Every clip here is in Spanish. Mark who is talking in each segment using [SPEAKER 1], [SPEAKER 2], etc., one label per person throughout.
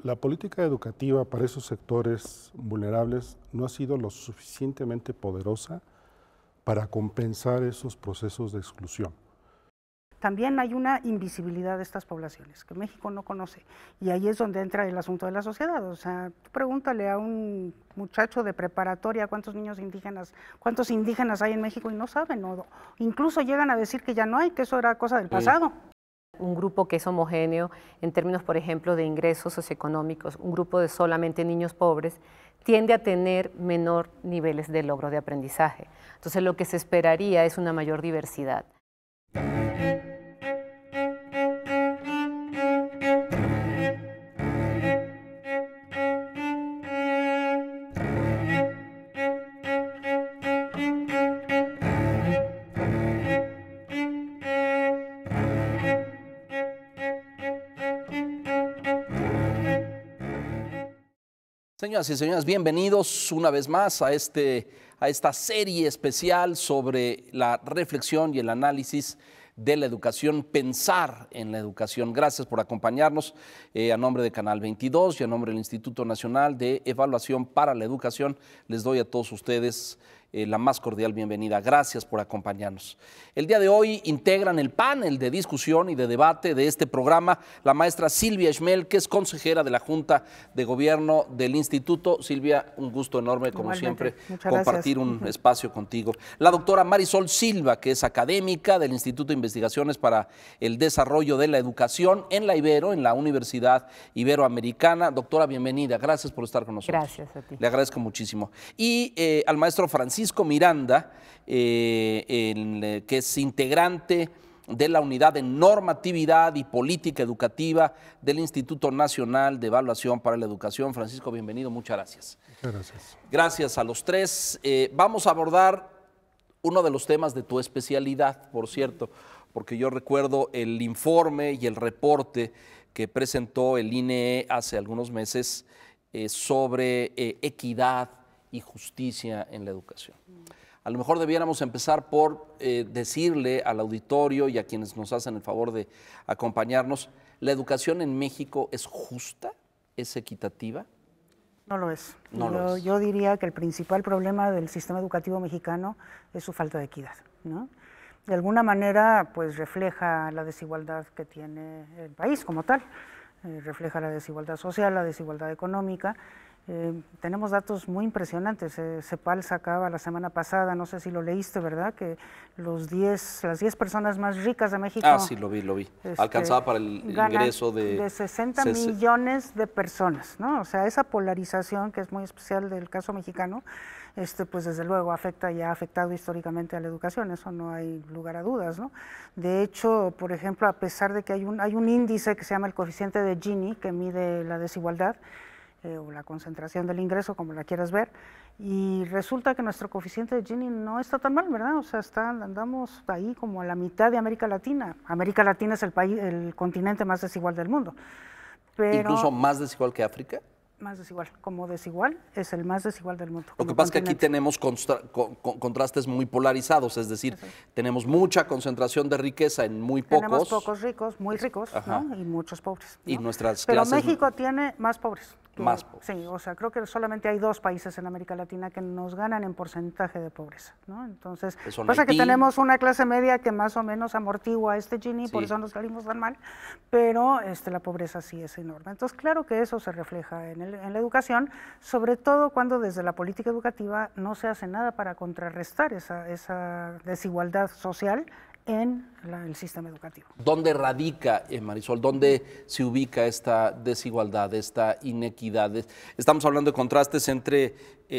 [SPEAKER 1] La política educativa para esos sectores vulnerables no ha sido lo suficientemente poderosa para compensar esos procesos de exclusión.
[SPEAKER 2] También hay una invisibilidad de estas poblaciones que México no conoce, y ahí es donde entra el asunto de la sociedad. O sea, tú pregúntale a un muchacho de preparatoria cuántos indígenas hay en México y no saben, o incluso llegan a decir que ya no hay, que eso era cosa del pasado.
[SPEAKER 3] Un grupo que es homogéneo en términos, por ejemplo, de ingresos socioeconómicos, un grupo de solamente niños pobres, tiende a tener menor niveles de logro de aprendizaje. Entonces, lo que se esperaría es una mayor diversidad.
[SPEAKER 4] Señoras y señores, bienvenidos una vez más a esta serie especial sobre la reflexión y el análisis de la educación, pensar en la educación. Gracias por acompañarnos a nombre de Canal 22 y a nombre del Instituto Nacional de Evaluación para la Educación. Les doy a todos ustedes la más cordial bienvenida. Gracias por acompañarnos. El día de hoy integran el panel de discusión y de debate de este programa la maestra Silvia Schmel, que es consejera de la Junta de Gobierno del Instituto. Silvia, un gusto enorme, como siempre, compartir un espacio contigo. La doctora Marisol Silva, que es académica del Instituto de Investigaciones para el Desarrollo de la Educación en la Ibero, en la Universidad Iberoamericana. Doctora, bienvenida. Gracias por estar con nosotros.
[SPEAKER 3] Gracias a ti.
[SPEAKER 4] Le agradezco muchísimo. Y al maestro Francisco Miranda, que es integrante de la Unidad de Normatividad y Política Educativa del Instituto Nacional de Evaluación para la Educación. Francisco, bienvenido, muchas gracias.
[SPEAKER 1] Muchas gracias.
[SPEAKER 4] Gracias a los tres. Vamos a abordar uno de los temas de tu especialidad, por cierto, porque yo recuerdo el informe y el reporte que presentó el INEE hace algunos meses sobre equidad y justicia en la educación. A lo mejor debiéramos empezar por decirle al auditorio y a quienes nos hacen el favor de acompañarnos, ¿la educación en México es justa? ¿Es equitativa?
[SPEAKER 2] No lo es.
[SPEAKER 4] No
[SPEAKER 2] Yo diría que el principal problema del sistema educativo mexicano es su falta de equidad, ¿no? De alguna manera, pues refleja la desigualdad que tiene el país como tal, refleja la desigualdad social, la desigualdad económica. Tenemos datos muy impresionantes. CEPAL sacaba la semana pasada, no sé si lo leíste, ¿verdad?, que las 10 personas más ricas de México…
[SPEAKER 4] Ah, sí, lo vi. Alcanzaba para el ingreso de
[SPEAKER 2] 60 millones de personas, ¿no? O sea, esa polarización que es muy especial del caso mexicano, pues desde luego afecta y ha afectado históricamente a la educación, eso no hay lugar a dudas, ¿no? De hecho, por ejemplo, a pesar de que hay un índice que se llama el coeficiente de Gini, que mide la desigualdad, o la concentración del ingreso, como la quieras ver, y resulta que nuestro coeficiente de Gini no está tan mal, ¿verdad? O sea, andamos ahí como a la mitad de América Latina. América Latina es el continente más desigual del mundo. Pero
[SPEAKER 4] ¿incluso más desigual que África?
[SPEAKER 2] Más desigual, como desigual, es el más desigual del mundo.
[SPEAKER 4] Lo que pasa es que aquí tenemos contrastes muy polarizados, es decir, tenemos mucha concentración de riqueza en muy pocos.
[SPEAKER 2] Tenemos pocos ricos, muy ricos, ¿no? Y muchos pobres, ¿no?
[SPEAKER 4] Y nuestras
[SPEAKER 2] Pero
[SPEAKER 4] clases…
[SPEAKER 2] México tiene más pobres.
[SPEAKER 4] Más pobres.
[SPEAKER 2] Sí, o sea, creo que solamente hay 2 países en América Latina que nos ganan en porcentaje de pobreza, ¿no? Entonces, pasa que tenemos una clase media que más o menos amortigua este Gini, por eso nos salimos tan mal, pero la pobreza sí es enorme. Entonces, claro que eso se refleja en la educación, sobre todo cuando desde la política educativa no se hace nada para contrarrestar esa desigualdad social en el sistema educativo.
[SPEAKER 4] ¿Dónde radica, Marisol, dónde se ubica esta desigualdad, esta inequidad? Estamos hablando de contrastes entre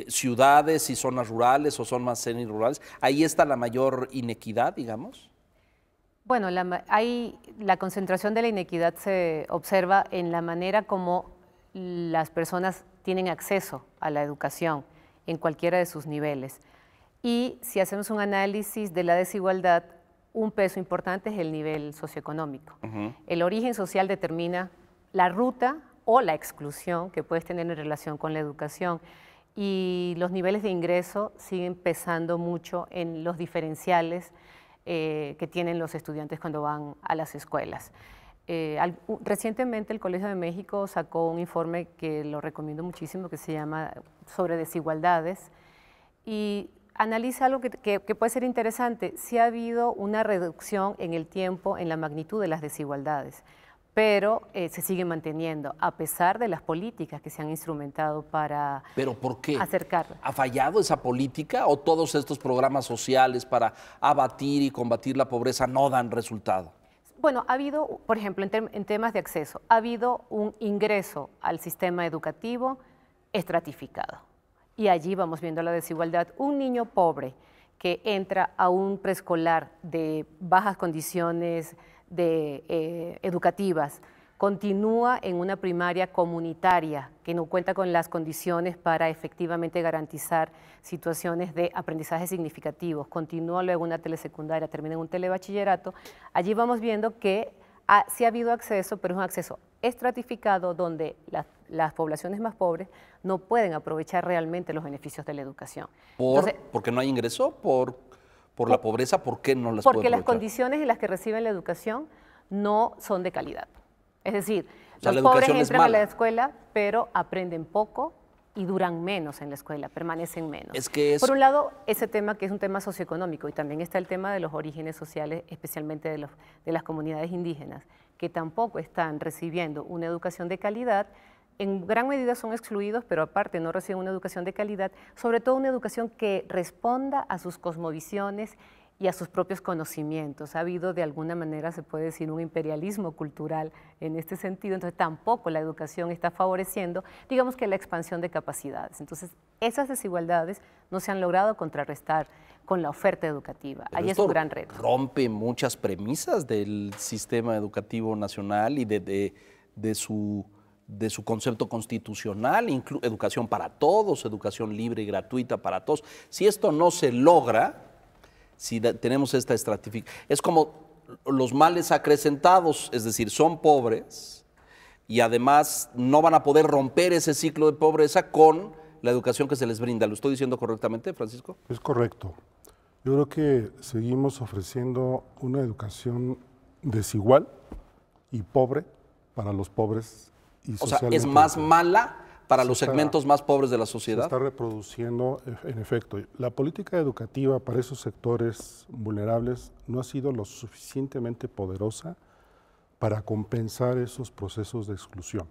[SPEAKER 4] ciudades y zonas rurales o zonas semirurales. ¿Ahí está la mayor inequidad, digamos?
[SPEAKER 3] Bueno, la concentración de la inequidad se observa en la manera como las personas tienen acceso a la educación en cualquiera de sus niveles. Y si hacemos un análisis de la desigualdad, un peso importante es el nivel socioeconómico. El origen social determina la ruta o la exclusión que puedes tener en relación con la educación, y los niveles de ingreso siguen pesando mucho en los diferenciales que tienen los estudiantes cuando van a las escuelas. Recientemente el Colegio de México sacó un informe que lo recomiendo muchísimo, que se llama sobre desigualdades, y analiza algo que puede ser interesante. Sí ha habido una reducción en el tiempo, en la magnitud de las desigualdades, pero se sigue manteniendo, a pesar de las políticas que se han instrumentado para
[SPEAKER 4] ¿Pero por qué?
[SPEAKER 3] acercarla.
[SPEAKER 4] ¿Ha fallado esa política o todos estos programas sociales para abatir y combatir la pobreza no dan resultado?
[SPEAKER 3] Bueno, ha habido, por ejemplo, en temas de acceso, ha habido un ingreso al sistema educativo estratificado. Y allí vamos viendo la desigualdad. Un niño pobre que entra a un preescolar de bajas condiciones educativas, continúa en una primaria comunitaria que no cuenta con las condiciones para efectivamente garantizar situaciones de aprendizaje significativos, continúa luego en una telesecundaria, termina en un telebachillerato. Allí vamos viendo que sí ha habido acceso, pero es un acceso estratificado donde las poblaciones más pobres no pueden aprovechar realmente los beneficios de la educación.
[SPEAKER 4] ¿Porque no hay ingreso? ¿Por la pobreza? ¿Por qué no las puede
[SPEAKER 3] Porque las
[SPEAKER 4] aprovechar?
[SPEAKER 3] condiciones en las que reciben la educación no son de calidad. Es decir,
[SPEAKER 4] O sea,
[SPEAKER 3] los
[SPEAKER 4] la
[SPEAKER 3] pobres
[SPEAKER 4] educación es
[SPEAKER 3] entran a la
[SPEAKER 4] mala.
[SPEAKER 3] escuela, pero aprenden poco y duran menos en la escuela, permanecen menos.
[SPEAKER 4] Es que
[SPEAKER 3] Por un lado, ese tema que es un tema socioeconómico, y también está el tema de los orígenes sociales, especialmente de las comunidades indígenas, que tampoco están recibiendo una educación de calidad. En gran medida son excluidos, pero aparte no reciben una educación de calidad, sobre todo una educación que responda a sus cosmovisiones y a sus propios conocimientos. Ha habido, de alguna manera, se puede decir, un imperialismo cultural en este sentido, entonces tampoco la educación está favoreciendo, digamos que la expansión de capacidades. Entonces, esas desigualdades no se han logrado contrarrestar con la oferta educativa.
[SPEAKER 4] Pero
[SPEAKER 3] Ahí es
[SPEAKER 4] esto
[SPEAKER 3] un gran reto.
[SPEAKER 4] rompe muchas premisas del sistema educativo nacional y de su concepto constitucional, educación para todos, educación libre y gratuita para todos. Si esto no se logra, si tenemos esta estratificación, es como los males acrecentados, es decir, son pobres y además no van a poder romper ese ciclo de pobreza con la educación que se les brinda. ¿Lo estoy diciendo correctamente, Francisco?
[SPEAKER 1] Es correcto. Yo creo que seguimos ofreciendo una educación desigual y pobre para los pobres y
[SPEAKER 4] O sea,
[SPEAKER 1] socialmente.
[SPEAKER 4] ¿es más mala para
[SPEAKER 1] Se
[SPEAKER 4] los
[SPEAKER 1] está-
[SPEAKER 4] segmentos más pobres de la
[SPEAKER 1] Se
[SPEAKER 4] sociedad?
[SPEAKER 1] está reproduciendo, en efecto. La política educativa para esos sectores vulnerables no ha sido lo suficientemente poderosa para compensar esos procesos de exclusión.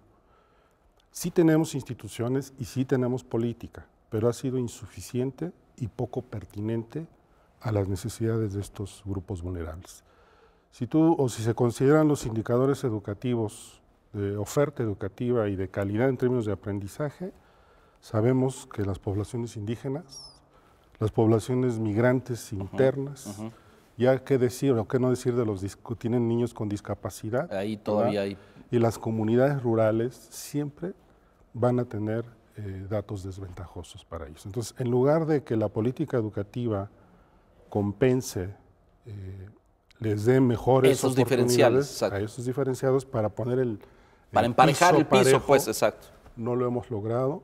[SPEAKER 1] Sí tenemos instituciones y sí tenemos política, pero ha sido insuficiente y poco pertinente a las necesidades de estos grupos vulnerables. Si se consideran los indicadores educativos de oferta educativa y de calidad en términos de aprendizaje, sabemos que las poblaciones indígenas, las poblaciones migrantes internas, ya qué decir o qué no decir de los que tienen niños con discapacidad,
[SPEAKER 4] Ahí todavía
[SPEAKER 1] ¿verdad?
[SPEAKER 4] hay.
[SPEAKER 1] Y las comunidades rurales siempre van a tener datos desventajosos para ellos. Entonces, en lugar de que la política educativa compense, les dé mejores
[SPEAKER 4] Esos diferenciales,
[SPEAKER 1] oportunidades
[SPEAKER 4] exacto.
[SPEAKER 1] a esos diferenciados para poner
[SPEAKER 4] Para emparejar el piso,
[SPEAKER 1] parejo,
[SPEAKER 4] pues, exacto.
[SPEAKER 1] no lo hemos logrado.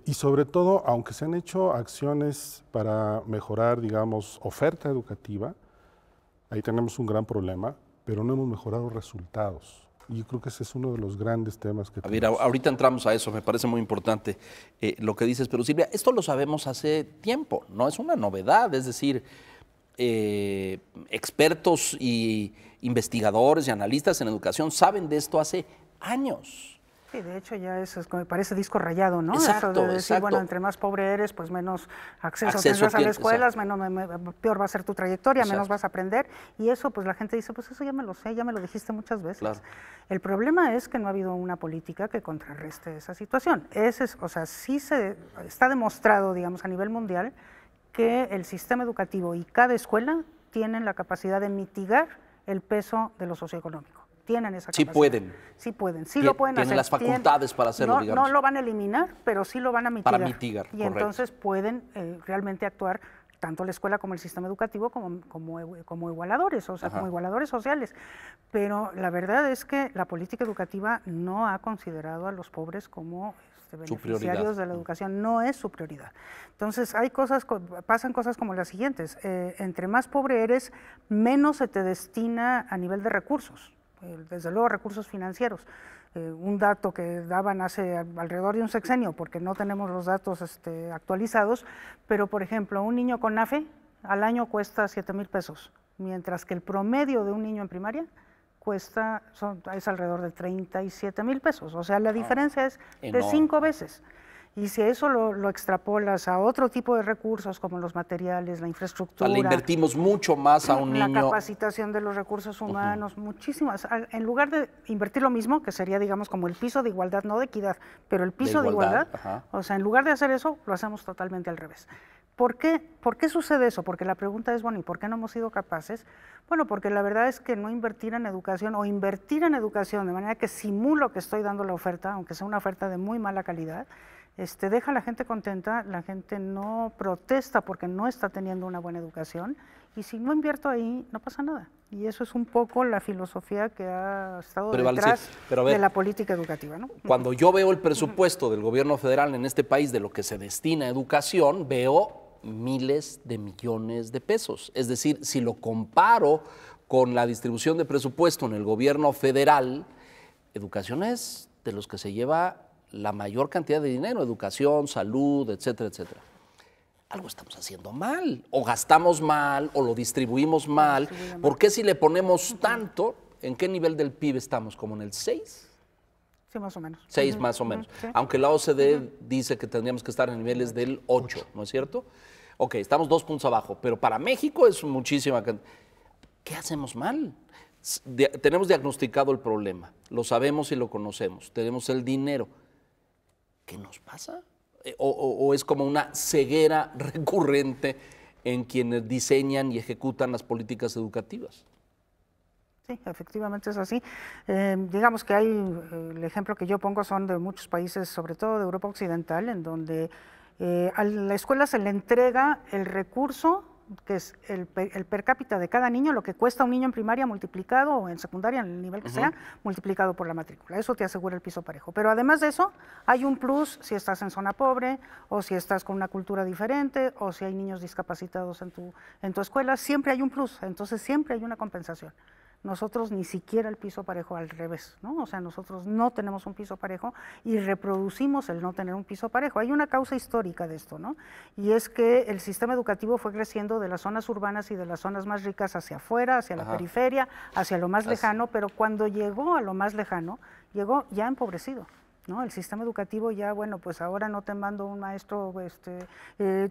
[SPEAKER 1] Y sobre todo, aunque se han hecho acciones para mejorar, digamos, oferta educativa, ahí tenemos un gran problema, pero no hemos mejorado resultados. Y yo creo que ese es uno de los grandes temas que
[SPEAKER 4] A ver,
[SPEAKER 1] tenemos.
[SPEAKER 4] ahorita entramos a eso, me parece muy importante lo que dices, pero Silvia, esto lo sabemos hace tiempo, no es una novedad, es decir, expertos y investigadores y analistas en educación saben de esto hace años.
[SPEAKER 2] Sí, de hecho ya eso es como parece disco rayado, ¿no?
[SPEAKER 4] Exacto,
[SPEAKER 2] Eso de decir,
[SPEAKER 4] exacto.
[SPEAKER 2] bueno, entre más pobre eres, pues menos acceso
[SPEAKER 4] Acceso
[SPEAKER 2] tendrás a la
[SPEAKER 4] tienes,
[SPEAKER 2] escuela,
[SPEAKER 4] exacto.
[SPEAKER 2] peor va a ser tu trayectoria, menos
[SPEAKER 4] Exacto.
[SPEAKER 2] vas a aprender. Y eso, pues la gente dice, pues eso ya me lo sé, ya me lo dijiste muchas veces.
[SPEAKER 4] Claro.
[SPEAKER 2] El problema es que no ha habido una política que contrarreste esa situación. O sea, sí está demostrado, digamos, a nivel mundial que el sistema educativo y cada escuela tienen la capacidad de mitigar el peso de lo socioeconómico. Tienen esa
[SPEAKER 4] Sí
[SPEAKER 2] capacidad.
[SPEAKER 4] pueden.
[SPEAKER 2] Sí pueden, sí lo pueden
[SPEAKER 4] Tienen
[SPEAKER 2] hacer.
[SPEAKER 4] las facultades para hacerlo,
[SPEAKER 2] no,
[SPEAKER 4] digamos.
[SPEAKER 2] no lo van a eliminar, pero sí lo van a mitigar.
[SPEAKER 4] Para mitigar,
[SPEAKER 2] Y
[SPEAKER 4] correcto.
[SPEAKER 2] entonces pueden realmente actuar tanto la escuela como el sistema educativo como igualadores, o sea,
[SPEAKER 4] Ajá.
[SPEAKER 2] como igualadores sociales. Pero la verdad es que la política educativa no ha considerado a los pobres como
[SPEAKER 4] Su prioridad.
[SPEAKER 2] beneficiarios de la educación, no es su prioridad. Entonces pasan cosas como las siguientes: entre más pobre eres, menos se te destina a nivel de recursos. desde luego recursos financieros. Un dato que daban hace alrededor de un sexenio, porque no tenemos los datos actualizados, pero por ejemplo, un niño con NAFE al año cuesta 7,000 pesos, mientras que el promedio de un niño en primaria es alrededor de 37,000 pesos. O sea, la diferencia es de 5 veces. Y si eso lo extrapolas a otro tipo de recursos como los materiales, la infraestructura.
[SPEAKER 4] Le invertimos mucho más a un niño.
[SPEAKER 2] La capacitación de los recursos humanos, muchísimas. En lugar de invertir lo mismo, que sería, digamos, como el piso de igualdad, no de equidad, pero el piso de igualdad, o sea, en lugar de hacer eso, lo hacemos totalmente al revés. ¿Por qué sucede eso? Porque la pregunta es, bueno, ¿y por qué no hemos sido capaces? Bueno, porque la verdad es que no invertir en educación o invertir en educación de manera que simulo que estoy dando la oferta, aunque sea una oferta de muy mala calidad, deja a la gente contenta, la gente no protesta porque no está teniendo una buena educación, y si no invierto ahí, no pasa nada. Y eso es un poco la filosofía que ha estado detrás de la política educativa, ¿no?
[SPEAKER 4] Cuando yo veo el presupuesto del gobierno federal en este país de lo que se destina a educación, veo miles de millones de pesos. Es decir, si lo comparo con la distribución de presupuesto en el gobierno federal, educación es de los que se lleva la mayor cantidad de dinero, educación, salud, etcétera, etcétera. Algo estamos haciendo mal, o gastamos mal, o lo distribuimos mal. ¿Por qué si le ponemos tanto, en qué nivel del PIB estamos? ¿Como en el 6?
[SPEAKER 2] Sí, más o menos.
[SPEAKER 4] 6 más o menos. Sí. Aunque la OCDE dice que tendríamos que estar en niveles del 8, ¿no es cierto? Ok, estamos 2 puntos abajo, pero para México es muchísima cantidad. ¿Qué hacemos mal? Tenemos diagnosticado el problema, lo sabemos y lo conocemos, tenemos el dinero. ¿Qué nos pasa? ¿O es como una ceguera recurrente en quienes diseñan y ejecutan las políticas educativas?
[SPEAKER 2] Sí, efectivamente es así. Digamos que el ejemplo que yo pongo son de muchos países, sobre todo de Europa Occidental, en donde a la escuela se le entrega el recurso, que es el per cápita de cada niño, lo que cuesta un niño en primaria multiplicado, o en secundaria, en el nivel que sea, multiplicado por la matrícula. Eso te asegura el piso parejo. Pero además de eso, hay un plus si estás en zona pobre, o si estás con una cultura diferente, o si hay niños discapacitados en tu escuela, siempre hay un plus, entonces siempre hay una compensación. Nosotros ni siquiera el piso parejo, al revés, ¿no? O sea, nosotros no tenemos un piso parejo y reproducimos el no tener un piso parejo. Hay una causa histórica de esto, ¿no? Y es que el sistema educativo fue creciendo de las zonas urbanas y de las zonas más ricas hacia afuera, hacia la periferia, hacia lo más lejano, pero cuando llegó a lo más lejano, llegó ya empobrecido, ¿no? El sistema educativo ya, bueno, pues ahora no te mando un maestro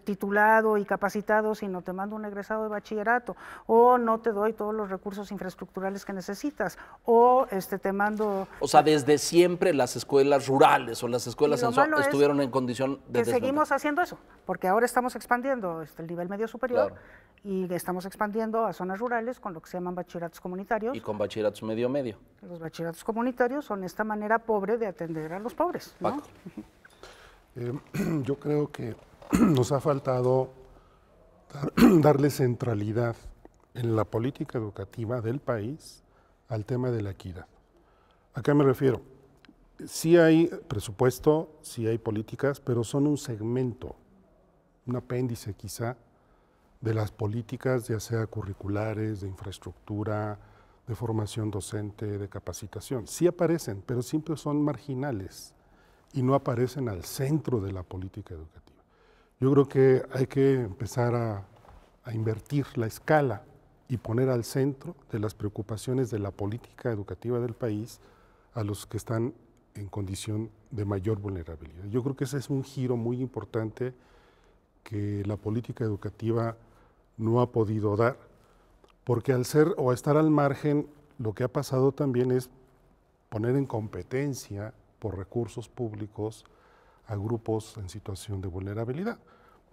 [SPEAKER 2] titulado y capacitado, sino te mando un egresado de bachillerato, o no te doy todos los recursos infraestructurales que necesitas, o te mando...
[SPEAKER 4] O sea, desde siempre las escuelas rurales o las escuelas estuvieron en condición de
[SPEAKER 2] desventaja. Seguimos haciendo eso, porque ahora estamos expandiendo el nivel medio superior, y estamos expandiendo a zonas rurales con lo que se llaman bachilleratos comunitarios.
[SPEAKER 4] Y con bachilleratos medio-medio.
[SPEAKER 2] Los bachilleratos comunitarios son esta manera pobre de atender a los pobres, ¿no?
[SPEAKER 1] Yo creo que nos ha faltado darle centralidad en la política educativa del país al tema de la equidad. ¿A qué me refiero? Sí hay presupuesto, sí hay políticas, pero son un segmento, un apéndice quizá, de las políticas, ya sea curriculares, de infraestructura, de formación docente, de capacitación. Sí aparecen, pero siempre son marginales y no aparecen al centro de la política educativa. Yo creo que hay que empezar a invertir la escala y poner al centro de las preocupaciones de la política educativa del país a los que están en condición de mayor vulnerabilidad. Yo creo que ese es un giro muy importante que la política educativa no ha podido dar, porque al ser o estar al margen, lo que ha pasado también es poner en competencia por recursos públicos a grupos en situación de vulnerabilidad.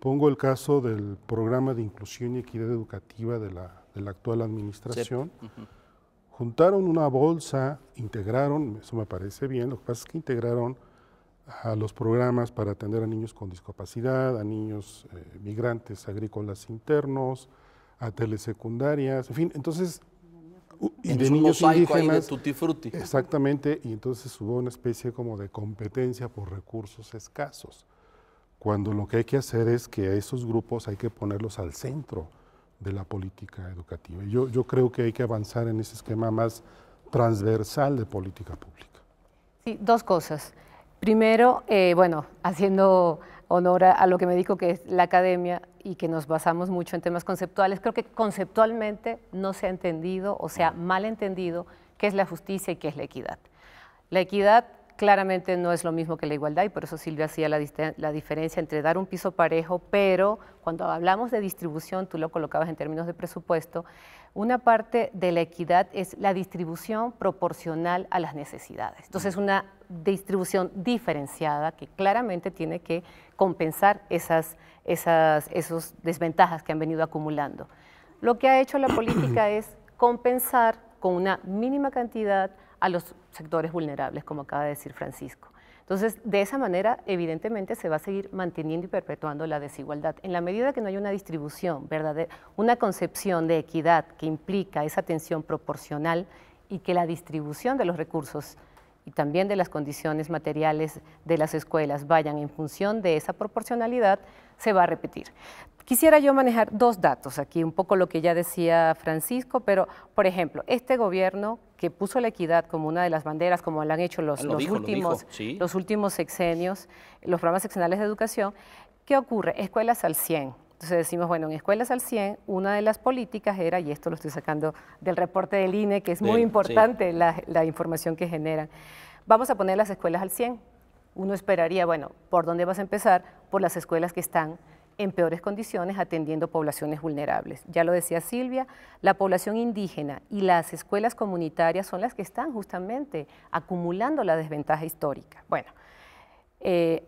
[SPEAKER 1] Pongo el caso del programa de inclusión y equidad educativa de la actual administración. Sí. Juntaron una bolsa, integraron, eso me parece bien, lo que pasa es que integraron a los programas para atender a niños con discapacidad, a niños migrantes agrícolas internos, a telesecundarias, en fin, entonces, y de niños indígenas,
[SPEAKER 4] de tutti frutti.
[SPEAKER 1] Exactamente, y entonces hubo una especie como de competencia por recursos escasos, cuando lo que hay que hacer es que a esos grupos hay que ponerlos al centro de la política educativa. Yo creo que hay que avanzar en ese esquema más transversal de política pública.
[SPEAKER 3] Sí, dos cosas. Primero, bueno, haciendo honor a lo que me dijo que es la academia y que nos basamos mucho en temas conceptuales, creo que conceptualmente no se ha entendido o se ha mal entendido qué es la justicia y qué es la equidad. La equidad claramente no es lo mismo que la igualdad y por eso Silvia hacía la diferencia entre dar un piso parejo, pero cuando hablamos de distribución, tú lo colocabas en términos de presupuesto, una parte de la equidad es la distribución proporcional a las necesidades. Entonces, una distribución diferenciada que claramente tiene que compensar esas desventajas que han venido acumulando. Lo que ha hecho la política es compensar con una mínima cantidad a los sectores vulnerables, como acaba de decir Francisco. Entonces, de esa manera, evidentemente, se va a seguir manteniendo y perpetuando la desigualdad. En la medida que no hay una distribución verdadera, una concepción de equidad que implica esa atención proporcional y que la distribución de los recursos y también de las condiciones materiales de las escuelas vayan en función de esa proporcionalidad, se va a repetir. Quisiera yo manejar dos datos aquí, un poco lo que ya decía Francisco, pero, por ejemplo, este gobierno que puso la equidad como una de las banderas, como lo han hecho los últimos sexenios, los programas seccionales de educación, ¿qué ocurre? Escuelas al 100. Entonces decimos, bueno, en Escuelas al 100, una de las políticas era, y esto lo estoy sacando del reporte del INE, que es muy importante la información que generan, vamos a poner las escuelas al 100. Uno esperaría, bueno, ¿por dónde vas a empezar? Por las escuelas que están en peores condiciones atendiendo poblaciones vulnerables. Ya lo decía Silvia, la población indígena y las escuelas comunitarias son las que están justamente acumulando la desventaja histórica. Bueno,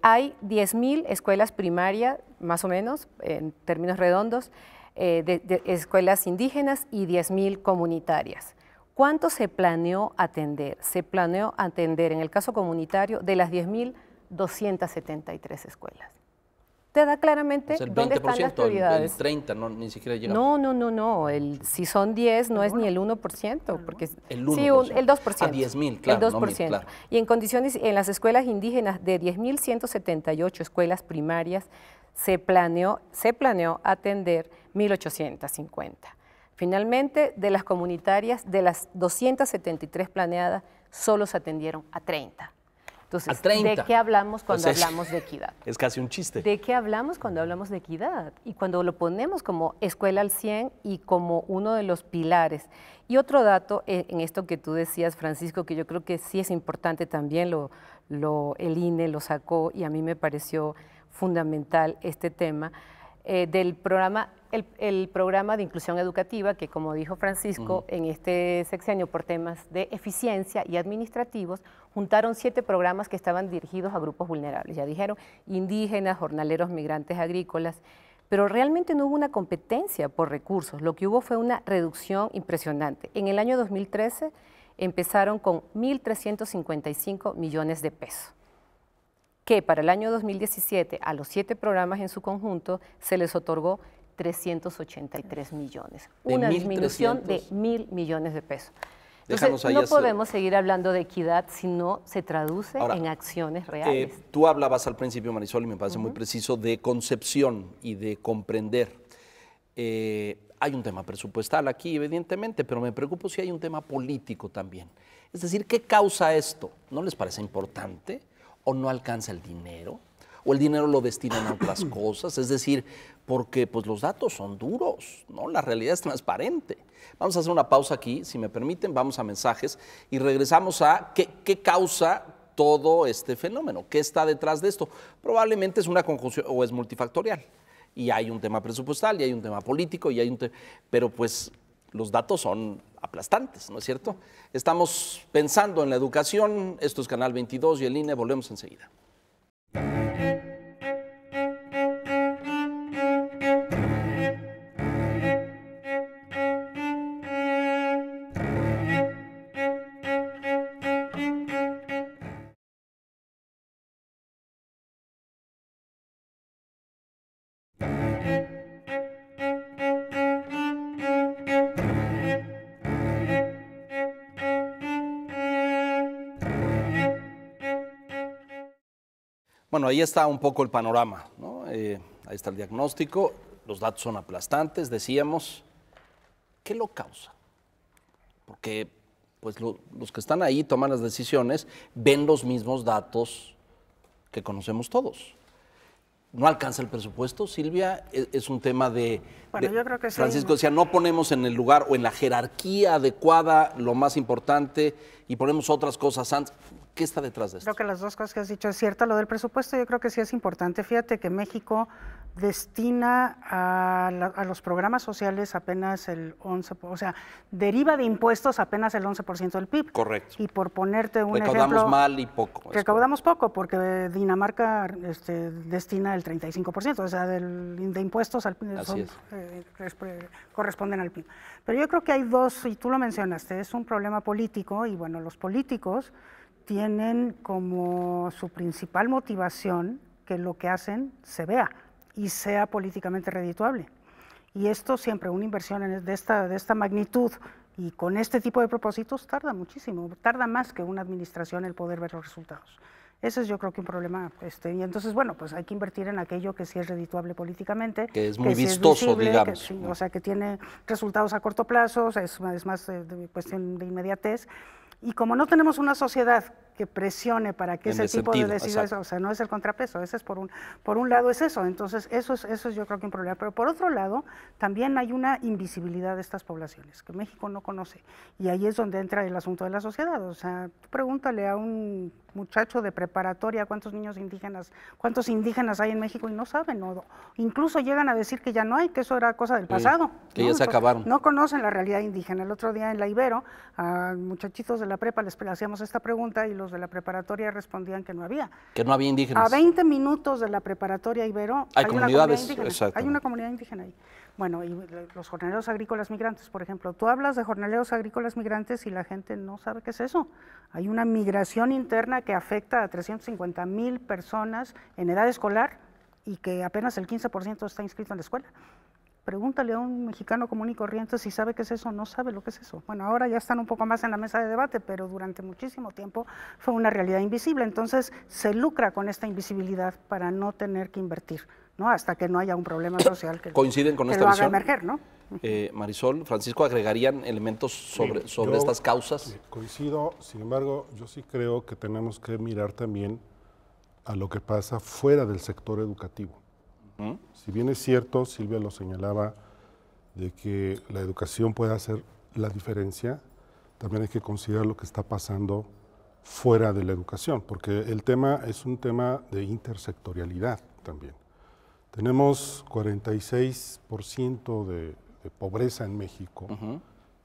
[SPEAKER 3] hay 10.000 escuelas primarias, más o menos, en términos redondos, de escuelas indígenas y 10.000 comunitarias. ¿Cuánto se planeó atender? Se planeó atender, en el caso comunitario, de las 10.000, 273 escuelas. Te da claramente
[SPEAKER 4] es el 20%,
[SPEAKER 3] dónde están las prioridades.
[SPEAKER 4] El 30% no, ni siquiera llega.
[SPEAKER 3] No. Si son 10, no es ni el 1%. Porque,
[SPEAKER 4] el 1%.
[SPEAKER 3] Sí, el 2%.
[SPEAKER 4] A 10.000, claro.
[SPEAKER 3] El 2%.
[SPEAKER 4] No 1,000, claro.
[SPEAKER 3] Y en condiciones, en las escuelas indígenas, de 10.178 escuelas primarias, se planeó atender 1.850. Finalmente, de las comunitarias, de las 273 planeadas, solo se atendieron a 30. Entonces, ¿de qué hablamos cuando hablamos de equidad?
[SPEAKER 4] Es casi un chiste.
[SPEAKER 3] ¿De qué hablamos cuando hablamos de equidad? Y cuando lo ponemos como escuela al 100 y como uno de los pilares. Y otro dato en esto que tú decías, Francisco, que yo creo que sí es importante también, el INE lo sacó y a mí me pareció fundamental este tema, del programa, el programa de inclusión educativa, que como dijo Francisco, en este sexenio por temas de eficiencia y administrativos, juntaron 7 programas que estaban dirigidos a grupos vulnerables. Ya dijeron, indígenas, jornaleros, migrantes agrícolas, pero realmente no hubo una competencia por recursos. Lo que hubo fue una reducción impresionante. En el año 2013 empezaron con 1.355 millones de pesos. Que para el año 2017 a los 7 programas en su conjunto se les otorgó 383 millones, una disminución de 1.000 millones de pesos. Entonces, no podemos seguir hablando de equidad si no se traduce en acciones reales.
[SPEAKER 4] Tú hablabas al principio, Marisol, y me parece muy preciso, de concepción y de comprender. Hay un tema presupuestal aquí, evidentemente, pero me preocupo si hay un tema político también. Es decir, ¿qué causa esto? ¿No les parece importante? ¿O no alcanza el dinero? ¿O el dinero lo destinan a otras cosas? Es decir, porque pues, los datos son duros, ¿no? La realidad es transparente. Vamos a hacer una pausa aquí, si me permiten, vamos a mensajes y regresamos a qué causa todo este fenómeno, qué está detrás de esto. Probablemente es una conjunción o es multifactorial. Y hay un tema presupuestal, y hay un tema político, y hay un pero pues los datos son aplastantes, ¿no es cierto? Estamos pensando en la educación, esto es Canal 22 y el INE, volvemos enseguida. Bueno, ahí está un poco el panorama, ¿no? Ahí está el diagnóstico, los datos son aplastantes, decíamos. ¿Qué lo causa? Porque pues los que están ahí toman las decisiones, ven los mismos datos que conocemos todos. ¿No alcanza el presupuesto, Silvia? Es un tema de...
[SPEAKER 2] Bueno, yo creo que sí.
[SPEAKER 4] Francisco decía, no ponemos en el lugar o en la jerarquía adecuada lo más importante y ponemos otras cosas antes. ¿Qué está detrás de esto?
[SPEAKER 2] Creo que las dos cosas que has dicho es cierto. Lo del presupuesto yo creo que sí es importante. Fíjate que México destina a los programas sociales apenas el 11%, o sea, deriva de impuestos apenas el 11% del PIB.
[SPEAKER 4] Correcto.
[SPEAKER 2] Y por ponerte un
[SPEAKER 4] Recaudamos
[SPEAKER 2] ejemplo...
[SPEAKER 4] mal y poco.
[SPEAKER 2] Recaudamos poco porque Dinamarca destina el 35%, o sea, de impuestos al PIB corresponden al PIB. Pero yo creo que hay dos, y tú lo mencionaste, es un problema político y bueno, los políticos tienen como su principal motivación que lo que hacen se vea y sea políticamente redituable. Y esto siempre, una inversión de esta magnitud y con este tipo de propósitos tarda muchísimo, tarda más que una administración el poder ver los resultados. Ese es yo creo que un problema. Y entonces, bueno, pues hay que invertir en aquello que sí es redituable políticamente.
[SPEAKER 4] Que es muy vistoso, digamos.
[SPEAKER 2] Sí, o sea, que tiene resultados a corto plazo, es más de cuestión de inmediatez. Y como no tenemos una sociedad que presione para que ese tipo de decisiones, o sea, no es el contrapeso, ese es por un lado es eso, entonces eso es yo creo que un problema, pero por otro lado también hay una invisibilidad de estas poblaciones que México no conoce y ahí es donde entra el asunto de la sociedad, o sea, tú pregúntale a un muchacho de preparatoria cuántos indígenas hay en México y no saben, o incluso llegan a decir que ya no hay, que eso era cosa del pasado.
[SPEAKER 4] Que ya se acabaron.
[SPEAKER 2] No conocen la realidad indígena. El otro día en la Ibero, a muchachitos de la prepa les hacíamos esta pregunta y los de la preparatoria respondían que no había.
[SPEAKER 4] Que no había indígenas.
[SPEAKER 2] A 20 minutos de la preparatoria Ibero
[SPEAKER 4] hay
[SPEAKER 2] comunidades,
[SPEAKER 4] hay
[SPEAKER 2] una comunidad indígena ahí. Bueno, y los jornaleros agrícolas migrantes, por ejemplo, tú hablas de jornaleros agrícolas migrantes y la gente no sabe qué es eso. Hay una migración interna que afecta a 350,000 personas en edad escolar y que apenas el 15% está inscrito en la escuela. Pregúntale a un mexicano común y corriente si sabe qué es eso, no sabe lo que es eso. Bueno, ahora ya están un poco más en la mesa de debate, pero durante muchísimo tiempo fue una realidad invisible. Entonces se lucra con esta invisibilidad para no tener que invertir, ¿no? Hasta que no haya un problema social que,
[SPEAKER 4] ¿Coinciden con
[SPEAKER 2] que
[SPEAKER 4] esta
[SPEAKER 2] lo
[SPEAKER 4] visión?
[SPEAKER 2] haga emerger, ¿no?
[SPEAKER 4] Marisol, Francisco, ¿agregarían elementos sobre estas causas?
[SPEAKER 1] Coincido, sin embargo, yo sí creo que tenemos que mirar también a lo que pasa fuera del sector educativo. Si bien es cierto, Silvia lo señalaba, de que la educación puede hacer la diferencia, también hay que considerar lo que está pasando fuera de la educación, porque el tema es un tema de intersectorialidad también. Tenemos 46% de pobreza en México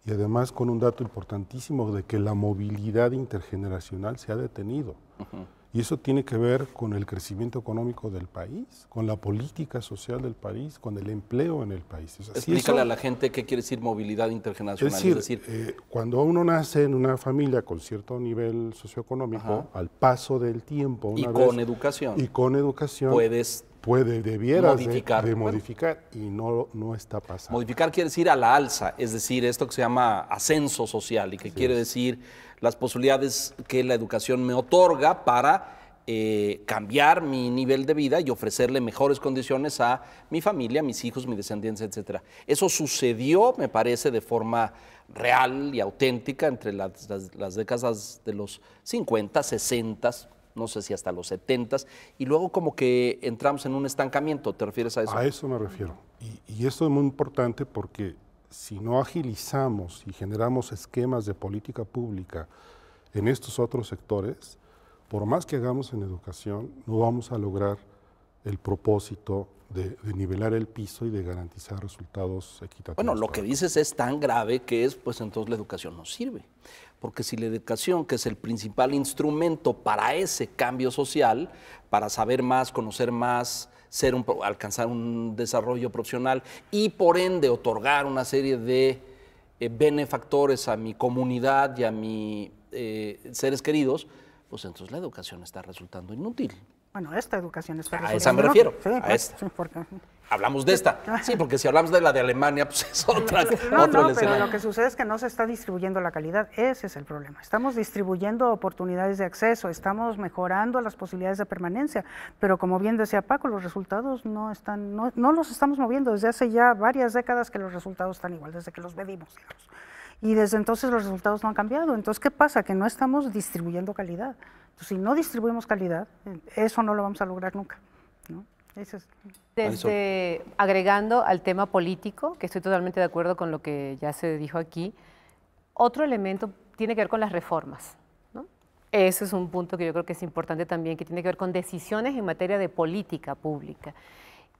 [SPEAKER 1] y además con un dato importantísimo de que la movilidad intergeneracional se ha detenido. Y eso tiene que ver con el crecimiento económico del país, con la política social del país, con el empleo en el país. O sea,
[SPEAKER 4] explícale a la gente qué quiere decir movilidad intergeneracional.
[SPEAKER 1] Es decir, cuando uno nace en una familia con cierto nivel socioeconómico, al paso del tiempo,
[SPEAKER 4] con educación,
[SPEAKER 1] debieras
[SPEAKER 4] modificar.
[SPEAKER 1] de modificar y no está pasando.
[SPEAKER 4] Modificar quiere decir a la alza, es decir, esto que se llama ascenso social y que quiere decir las posibilidades que la educación me otorga para cambiar mi nivel de vida y ofrecerle mejores condiciones a mi familia, mis hijos, mis descendientes, etcétera. Eso sucedió, me parece, de forma real y auténtica entre las décadas de los 50, 60, no sé si hasta los 70, y luego como que entramos en un estancamiento. ¿Te refieres a eso?
[SPEAKER 1] A eso me refiero. Y esto es muy importante porque si no agilizamos y generamos esquemas de política pública en estos otros sectores, por más que hagamos en educación, no vamos a lograr el propósito de nivelar el piso y de garantizar resultados equitativos.
[SPEAKER 4] Bueno, lo que dices es tan grave que pues entonces la educación no sirve. Porque si la educación, que es el principal instrumento para ese cambio social, para saber más, conocer más, alcanzar un desarrollo profesional y por ende otorgar una serie de benefactores a mi comunidad y a mis seres queridos, pues entonces la educación está resultando inútil.
[SPEAKER 2] Bueno, esta educación está resultando
[SPEAKER 4] a esa me refiero,
[SPEAKER 2] sí,
[SPEAKER 4] a esta.
[SPEAKER 2] Sí, porque...
[SPEAKER 4] Hablamos de esta, sí, porque si hablamos de la de Alemania, pues es otra.
[SPEAKER 2] No, pero lo que sucede es que no se está distribuyendo la calidad, ese es el problema. Estamos distribuyendo oportunidades de acceso, estamos mejorando las posibilidades de permanencia, pero como bien decía Paco, los resultados no los estamos moviendo desde hace ya varias décadas que los resultados están igual, desde que los medimos, digamos. Y desde entonces los resultados no han cambiado. Entonces, ¿qué pasa? Que no estamos distribuyendo calidad. Entonces, si no distribuimos calidad, eso no lo vamos a lograr nunca, ¿no? Eso es.
[SPEAKER 3] Desde, agregando al tema político, que estoy totalmente de acuerdo con lo que ya se dijo aquí, otro elemento tiene que ver con las reformas, ¿no? Ese es un punto que yo creo que es importante también, que tiene que ver con decisiones en materia de política pública.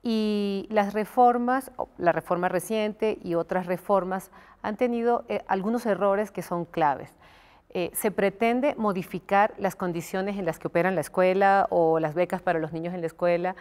[SPEAKER 3] Y las reformas, la reforma reciente y otras reformas han tenido algunos errores que son claves. Se pretende modificar las condiciones en las que operan la escuela o las becas para los niños en la escuela,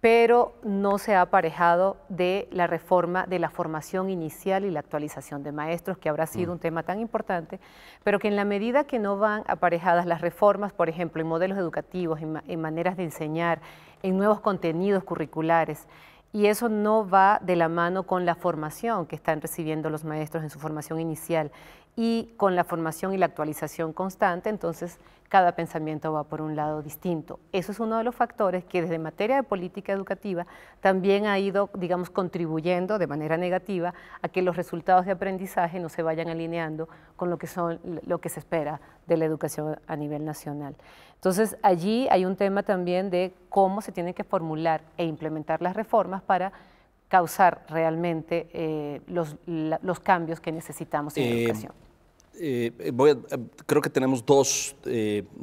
[SPEAKER 3] pero no se ha aparejado de la reforma de la formación inicial y la actualización de maestros, que habrá sido un tema tan importante, pero que en la medida que no van aparejadas las reformas, por ejemplo, en modelos educativos, en maneras de enseñar, en nuevos contenidos curriculares, y eso no va de la mano con la formación que están recibiendo los maestros en su formación inicial y con la formación y la actualización constante, entonces cada pensamiento va por un lado distinto. Eso es uno de los factores que desde materia de política educativa también ha ido, digamos, contribuyendo de manera negativa a que los resultados de aprendizaje no se vayan alineando con lo que se espera de la educación a nivel nacional. Entonces, allí hay un tema también de cómo se tienen que formular e implementar las reformas para causar realmente los cambios que necesitamos en educación.
[SPEAKER 4] Creo que tenemos dos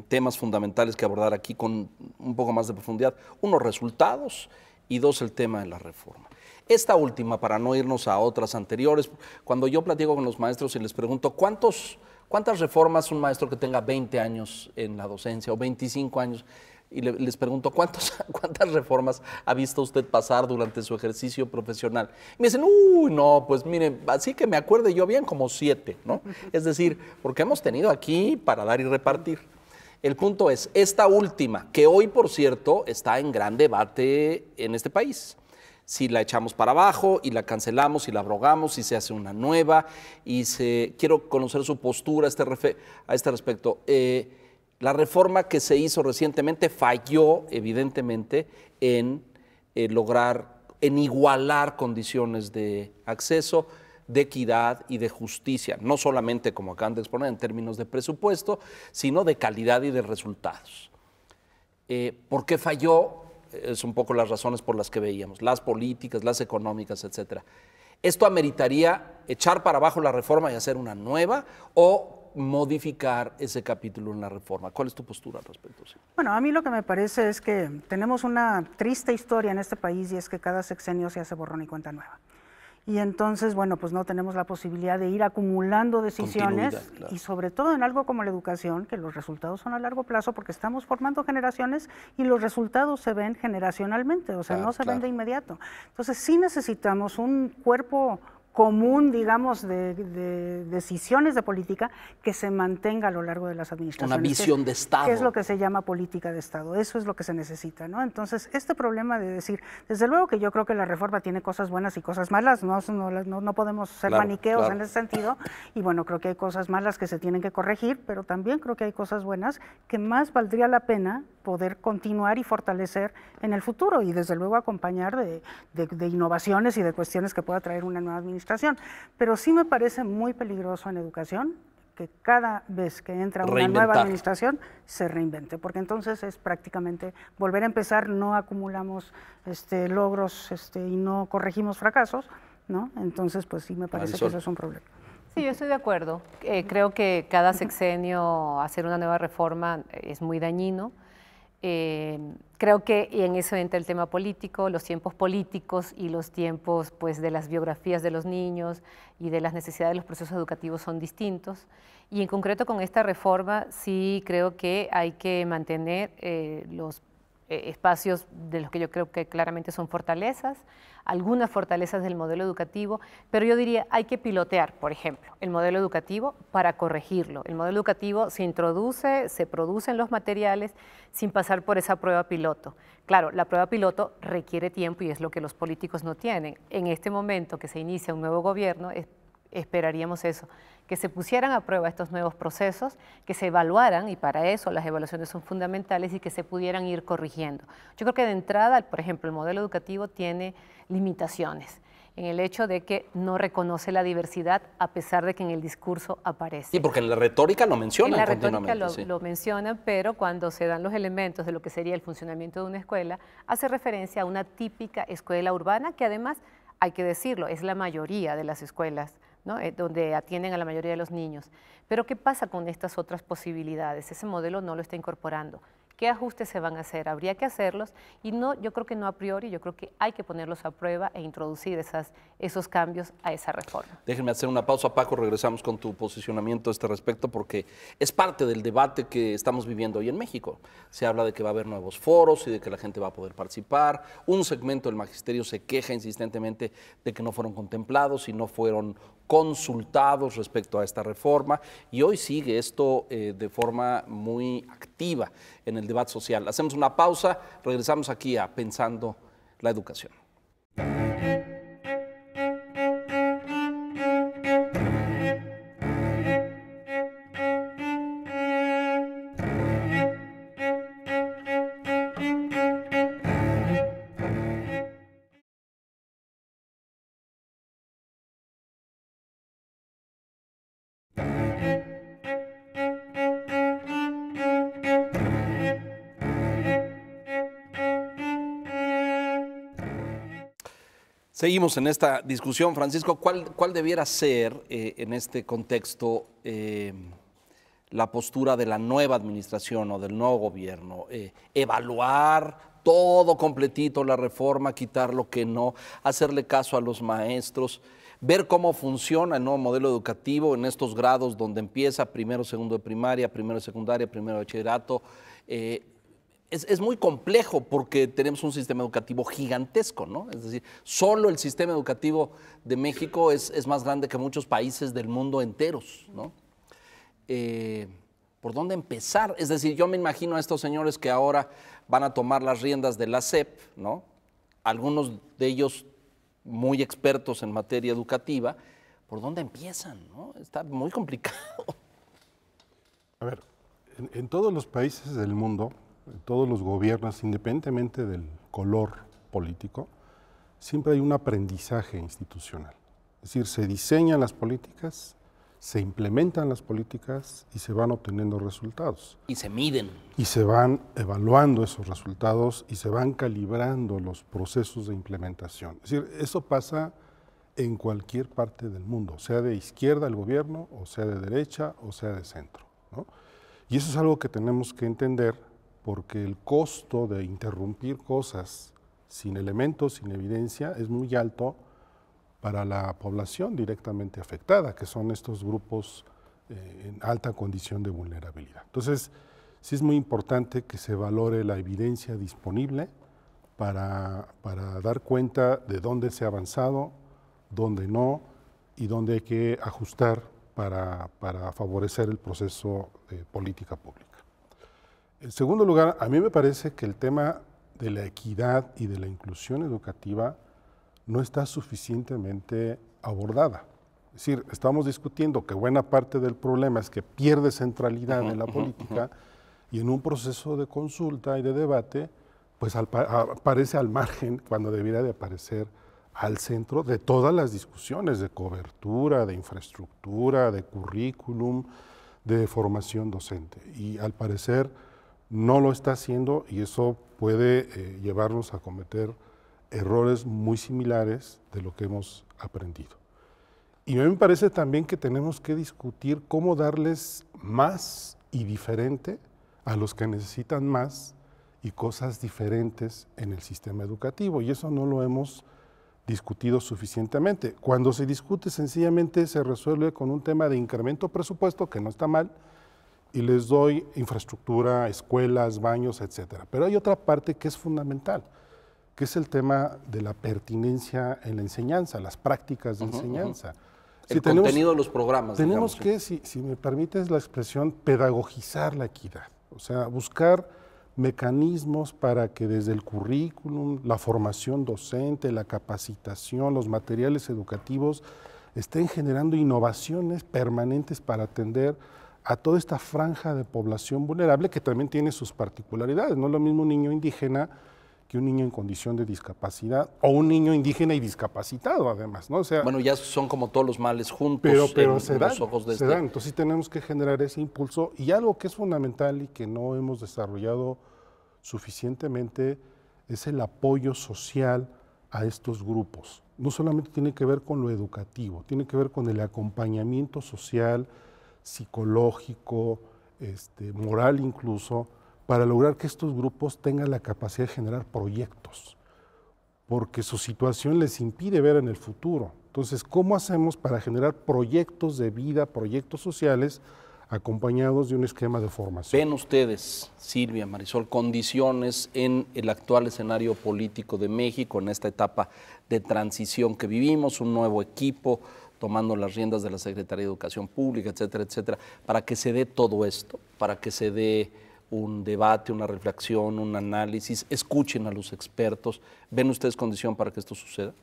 [SPEAKER 4] temas fundamentales que abordar aquí con un poco más de profundidad. Uno, resultados, y dos, el tema de la reforma. Esta última, para no irnos a otras anteriores, cuando yo platico con los maestros y les pregunto ¿cuántas reformas un maestro que tenga 20 años en la docencia o 25 años? Y les pregunto, ¿cuántas reformas ha visto usted pasar durante su ejercicio profesional? Y me dicen, uy, no, pues mire, así que me acuerde yo bien, como 7, ¿no? Es decir, porque hemos tenido aquí para dar y repartir. El punto es, esta última, que hoy, por cierto, está en gran debate en este país. Si la echamos para abajo y la cancelamos y la abrogamos, si se hace una nueva, quiero conocer su postura a este respecto. La reforma que se hizo recientemente falló, evidentemente, en igualar condiciones de acceso, de equidad y de justicia, no solamente, como acaban de exponer, en términos de presupuesto, sino de calidad y de resultados. ¿Por qué falló? Es un poco las razones por las que veíamos, las políticas, las económicas, etcétera. ¿Esto ameritaría echar para abajo la reforma y hacer una nueva o modificar ese capítulo en la reforma? ¿Cuál es tu postura al respecto? Sí.
[SPEAKER 2] Bueno, a mí lo que me parece es que tenemos una triste historia en este país y es que cada sexenio se hace borrón y cuenta nueva. Y entonces, bueno, pues no tenemos la posibilidad de ir acumulando decisiones, claro. Y sobre todo en algo como la educación, que los resultados son a largo plazo porque estamos formando generaciones y los resultados se ven generacionalmente, o sea, no se ven de inmediato. Entonces sí necesitamos un cuerpo común, digamos, de decisiones de política que se mantenga a lo largo de las administraciones.
[SPEAKER 4] Una visión de Estado.
[SPEAKER 2] Que es lo que se llama política de Estado, eso es lo que se necesita, ¿no? Entonces, este problema de decir, desde luego que yo creo que la reforma tiene cosas buenas y cosas malas, no podemos ser maniqueos en ese sentido, y bueno, creo que hay cosas malas que se tienen que corregir, pero también creo que hay cosas buenas que más valdría la pena poder continuar y fortalecer en el futuro, y desde luego acompañar de innovaciones y de cuestiones que pueda traer una nueva administración. Pero sí me parece muy peligroso en educación que cada vez que entra una nueva administración se reinvente, porque entonces es prácticamente volver a empezar, no acumulamos logros y no corregimos fracasos, ¿no? Entonces, pues sí me parece que eso es un problema.
[SPEAKER 3] Sí, yo estoy de acuerdo. Creo que cada sexenio hacer una nueva reforma es muy dañino. Creo que en eso entra el tema político, los tiempos políticos y los tiempos pues, de las biografías de los niños y de las necesidades de los procesos educativos son distintos. Y en concreto con esta reforma sí creo que hay que mantener los espacios de los que yo creo que claramente son fortalezas, algunas fortalezas del modelo educativo, pero yo diría hay que pilotear, por ejemplo, el modelo educativo para corregirlo. El modelo educativo se introduce, se producen los materiales sin pasar por esa prueba piloto. Claro, la prueba piloto requiere tiempo y es lo que los políticos no tienen. En este momento que se inicia un nuevo gobierno, esperaríamos eso, que se pusieran a prueba estos nuevos procesos, que se evaluaran, y para eso las evaluaciones son fundamentales, y que se pudieran ir corrigiendo. Yo creo que de entrada, por ejemplo, el modelo educativo tiene limitaciones. en el hecho de que no reconoce la diversidad a pesar de que en el discurso aparece.
[SPEAKER 4] Sí, porque en la retórica lo mencionan
[SPEAKER 3] En la retórica
[SPEAKER 4] continuamente.
[SPEAKER 3] lo mencionan, pero cuando se dan los elementos de lo que sería el funcionamiento de una escuela, hace referencia a una típica escuela urbana que además, hay que decirlo, es la mayoría de las escuelas, ¿no? Donde atienden a la mayoría de los niños. Pero ¿qué pasa con estas otras posibilidades? Ese modelo no lo está incorporando. ¿Qué ajustes se van a hacer? Habría que hacerlos y no, yo creo que no a priori, yo creo que hay que ponerlos a prueba e introducir esos cambios a esa reforma.
[SPEAKER 4] Déjenme hacer una pausa, Paco, regresamos con tu posicionamiento a este respecto porque es parte del debate que estamos viviendo hoy en México. Se habla de que va a haber nuevos foros y de que la gente va a poder participar. Un segmento del magisterio se queja insistentemente de que no fueron contemplados y no fueron consultados respecto a esta reforma y hoy sigue esto de forma muy activa en el debate social. Hacemos una pausa, regresamos aquí a Pensando la Educación. Seguimos en esta discusión. Francisco, ¿cuál debiera ser en este contexto la postura de la nueva administración o del nuevo gobierno? ¿Evaluar todo completito la reforma, quitar lo que no, hacerle caso a los maestros, ver cómo funciona el nuevo modelo educativo en estos grados donde empieza primero, segundo de primaria, primero de secundaria, primero de bachillerato? Es muy complejo porque tenemos un sistema educativo gigantesco, ¿no? Es decir, solo el sistema educativo de México es más grande que muchos países del mundo enteros, ¿no? ¿Por dónde empezar? Es decir, yo me imagino a estos señores que ahora van a tomar las riendas de la SEP, ¿no? Algunos de ellos muy expertos en materia educativa. ¿Por dónde empiezan, no? Está muy complicado.
[SPEAKER 1] A ver, en todos los países del mundo, todos los gobiernos, independientemente del color político, siempre hay un aprendizaje institucional. Es decir, se diseñan las políticas, se implementan las políticas y se van obteniendo resultados.
[SPEAKER 4] Y se miden.
[SPEAKER 1] Y se van evaluando esos resultados y se van calibrando los procesos de implementación. Es decir, eso pasa en cualquier parte del mundo, sea de izquierda el gobierno, o sea de derecha, o sea de centro, ¿no? Y eso es algo que tenemos que entender, porque el costo de interrumpir cosas sin elementos, sin evidencia, es muy alto para la población directamente afectada, que son estos grupos en alta condición de vulnerabilidad. Entonces, sí es muy importante que se valore la evidencia disponible para dar cuenta de dónde se ha avanzado, dónde no, y dónde hay que ajustar para favorecer el proceso de política pública. En segundo lugar, a mí me parece que el tema de la equidad y de la inclusión educativa no está suficientemente abordada. Es decir, estamos discutiendo que buena parte del problema es que pierde centralidad en la política y en un proceso de consulta y de debate, pues aparece al margen cuando debiera de aparecer al centro de todas las discusiones de cobertura, de infraestructura, de currículum, de formación docente. Y al parecer no lo está haciendo y eso puede llevarnos a cometer errores muy similares de lo que hemos aprendido. Y a mí me parece también que tenemos que discutir cómo darles más y diferente a los que necesitan más y cosas diferentes en el sistema educativo, y eso no lo hemos discutido suficientemente. Cuando se discute, sencillamente se resuelve con un tema de incremento presupuesto, que no está mal, y les doy infraestructura, escuelas, baños, etcétera. Pero hay otra parte que es fundamental, que es el tema de la pertinencia en la enseñanza, las prácticas de enseñanza.
[SPEAKER 4] El contenido de los programas.
[SPEAKER 1] Tenemos
[SPEAKER 4] digamos,
[SPEAKER 1] que, si me permites la expresión, pedagogizar la equidad. O sea, buscar mecanismos para que desde el currículum, la formación docente, la capacitación, los materiales educativos estén generando innovaciones permanentes para atender a toda esta franja de población vulnerable que también tiene sus particularidades. No es lo mismo un niño indígena que un niño en condición de discapacidad o un niño indígena y discapacitado además, ¿no? O sea,
[SPEAKER 4] Bueno, ya son como todos los males juntos
[SPEAKER 1] pero
[SPEAKER 4] en
[SPEAKER 1] se dan,
[SPEAKER 4] los ojos de
[SPEAKER 1] se
[SPEAKER 4] este.
[SPEAKER 1] dan. Entonces sí tenemos que generar ese impulso y algo que es fundamental y que no hemos desarrollado suficientemente es el apoyo social a estos grupos. No solamente tiene que ver con lo educativo, tiene que ver con el acompañamiento social, psicológico, moral incluso, para lograr que estos grupos tengan la capacidad de generar proyectos, porque su situación les impide ver en el futuro. Entonces, ¿cómo hacemos para generar proyectos de vida, proyectos sociales, acompañados de un esquema de formación?
[SPEAKER 4] ¿Ven ustedes, Silvia, Marisol, condiciones en el actual escenario político de México, en esta etapa de transición que vivimos, un nuevo equipo tomando las riendas de la Secretaría de Educación Pública, etcétera, etcétera, para que se dé todo esto, para que se dé un debate, una reflexión, un análisis, escuchen a los expertos? ¿Ven ustedes condición para que esto suceda?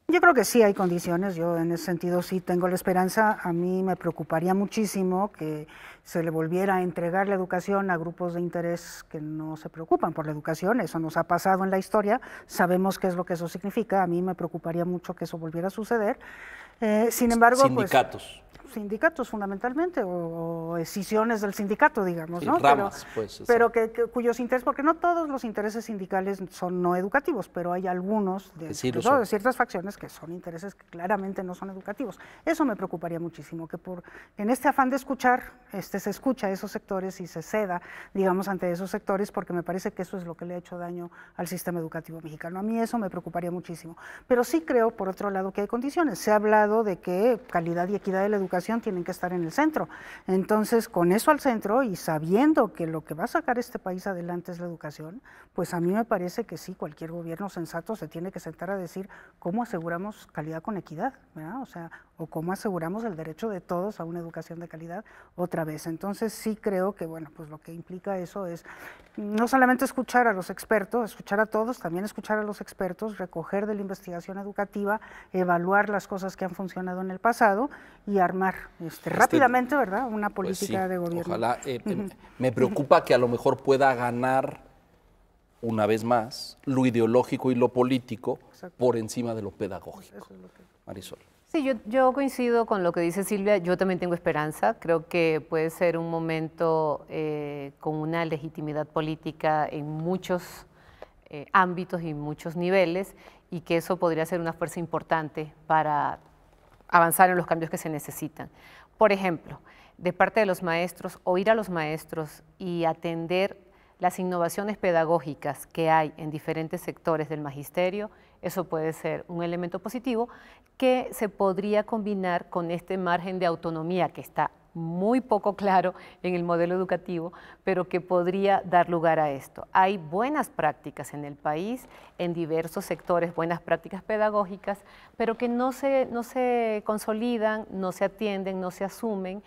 [SPEAKER 2] Yo creo que sí hay condiciones, yo en ese sentido sí tengo la esperanza. A mí me preocuparía muchísimo que se le volviera a entregar la educación a grupos de interés que no se preocupan por la educación. Eso nos ha pasado en la historia, sabemos qué es lo que eso significa. A mí me preocuparía mucho que eso volviera a suceder. Sin embargo,
[SPEAKER 4] sindicatos.
[SPEAKER 2] Pues, sindicatos fundamentalmente, o escisiones del sindicato, digamos,
[SPEAKER 4] Sí,
[SPEAKER 2] ¿no?
[SPEAKER 4] ramas, pues,
[SPEAKER 2] pero cuyos intereses, porque no todos los intereses sindicales son no educativos, pero hay algunos de ciertas facciones que son intereses que claramente no son educativos. Eso me preocuparía muchísimo, que en este afán de escuchar, se escucha a esos sectores y se ceda, digamos, ante esos sectores, porque me parece que eso es lo que le ha hecho daño al sistema educativo mexicano. A mí eso me preocuparía muchísimo. Pero sí creo, por otro lado, que hay condiciones. Se ha hablado de que calidad y equidad de la educación tienen que estar en el centro. Entonces, con eso al centro y sabiendo que lo que va a sacar este país adelante es la educación, pues a mí me parece que sí, cualquier gobierno sensato se tiene que sentar a decir cómo aseguramos calidad con equidad, ¿verdad? O sea, o cómo aseguramos el derecho de todos a una educación de calidad otra vez. Entonces, sí creo que, bueno, pues lo que implica eso es no solamente escuchar a los expertos, escuchar a todos, también escuchar a los expertos, recoger de la investigación educativa, evaluar las cosas que han funcionado en el pasado y armar rápidamente, ¿verdad?, una política
[SPEAKER 4] pues sí,
[SPEAKER 2] de gobierno.
[SPEAKER 4] Ojalá. Me preocupa que a lo mejor pueda ganar, una vez más, lo ideológico y lo político por encima de lo pedagógico.
[SPEAKER 2] Eso es lo que...
[SPEAKER 4] Marisol.
[SPEAKER 3] Sí, yo coincido con lo que dice Silvia, yo también tengo esperanza, creo que puede ser un momento con una legitimidad política en muchos ámbitos y muchos niveles, y que eso podría ser una fuerza importante para avanzar en los cambios que se necesitan. Por ejemplo, de parte de los maestros, oír a los maestros y atender las innovaciones pedagógicas que hay en diferentes sectores del magisterio, eso puede ser un elemento positivo que se podría combinar con este margen de autonomía que está muy poco claro en el modelo educativo, pero que podría dar lugar a esto. Hay buenas prácticas en el país, en diversos sectores, buenas prácticas pedagógicas, pero que no se consolidan, no se atienden, no se asumen,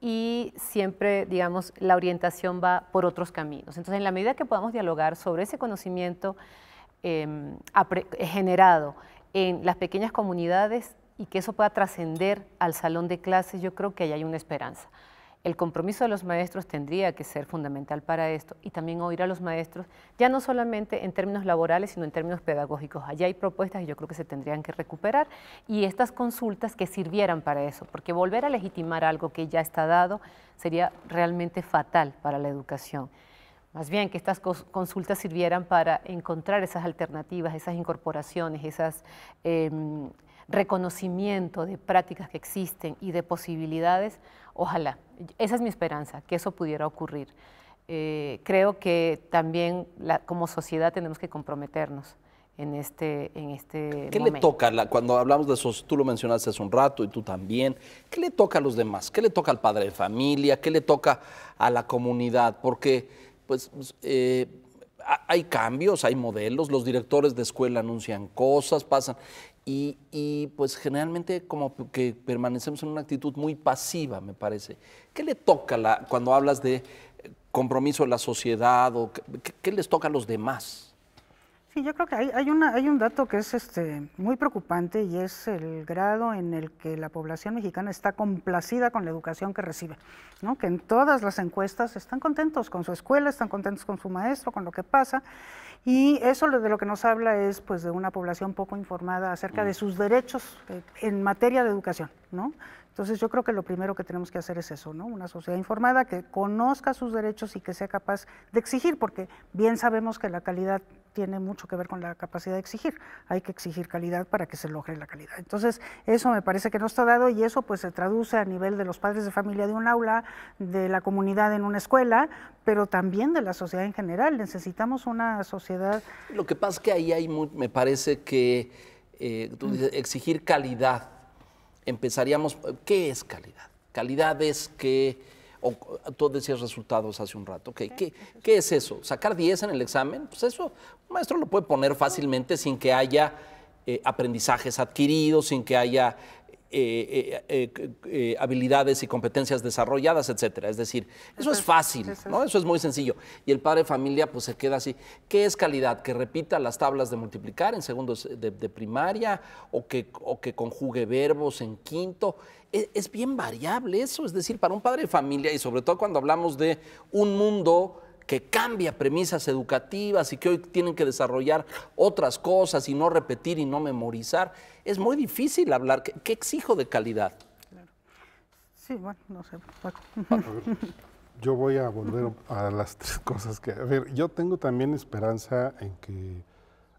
[SPEAKER 3] y siempre, digamos, la orientación va por otros caminos. Entonces, en la medida que podamos dialogar sobre ese conocimiento generado en las pequeñas comunidades y que eso pueda trascender al salón de clases, yo creo que ahí hay una esperanza. El compromiso de los maestros tendría que ser fundamental para esto, y también oír a los maestros, ya no solamente en términos laborales, sino en términos pedagógicos. Allá hay propuestas y yo creo que se tendrían que recuperar, y estas consultas que sirvieran para eso, porque volver a legitimar algo que ya está dado sería realmente fatal para la educación. Más bien que estas consultas sirvieran para encontrar esas alternativas, esas incorporaciones, esas reconocimiento de prácticas que existen y de posibilidades. Ojalá, esa es mi esperanza, que eso pudiera ocurrir. Creo que también como sociedad tenemos que comprometernos en este
[SPEAKER 4] ¿Qué
[SPEAKER 3] momento.
[SPEAKER 4] le toca, cuando hablamos de eso, tú lo mencionaste hace un rato y tú también, qué le toca a los demás? ¿Qué le toca al padre de familia? ¿Qué le toca a la comunidad? Porque pues hay cambios, hay modelos, los directores de escuela anuncian cosas, pasan, y pues generalmente como que permanecemos en una actitud muy pasiva, me parece. ¿Qué le toca cuando hablas de compromiso de la sociedad, o qué les toca a los demás?
[SPEAKER 2] Sí, yo creo que hay un dato que es muy preocupante y es el grado en el que la población mexicana está complacida con la educación que recibe, ¿no? Que en todas las encuestas están contentos con su escuela, están contentos con su maestro, con lo que pasa, y eso de lo que nos habla es pues de una población poco informada acerca de sus derechos en materia de educación, ¿no? Entonces yo creo que lo primero que tenemos que hacer es eso, ¿no? Una sociedad informada que conozca sus derechos y que sea capaz de exigir, porque bien sabemos que la calidad tiene mucho que ver con la capacidad de exigir. Hay que exigir calidad para que se logre la calidad. Entonces eso me parece que no está dado y eso pues se traduce a nivel de los padres de familia de un aula, de la comunidad en una escuela, pero también de la sociedad en general. Necesitamos una sociedad...
[SPEAKER 4] Lo que pasa es que ahí hay me parece que tú dices, exigir calidad. Empezaríamos, ¿qué es calidad? Calidad es que, tú decías resultados hace un rato, ¿qué es eso? ¿Sacar 10 en el examen? Pues eso un maestro lo puede poner fácilmente sin que haya aprendizajes adquiridos, sin que haya habilidades y competencias desarrolladas, etcétera. Es decir, eso es fácil, ¿no? Eso es muy sencillo. Y el padre de familia pues se queda así. ¿Qué es calidad? ¿Que repita las tablas de multiplicar en segundo de primaria o que conjugue verbos en quinto? Es bien variable eso. Es decir, para un padre de familia y sobre todo cuando hablamos de un mundo que cambia premisas educativas y que hoy tienen que desarrollar otras cosas y no repetir y no memorizar, es muy difícil hablar. ¿Qué exijo de calidad?
[SPEAKER 2] Claro. Sí, bueno, no sé, Paco.
[SPEAKER 1] Yo voy a volver a las tres cosas que... A ver, yo tengo también esperanza en que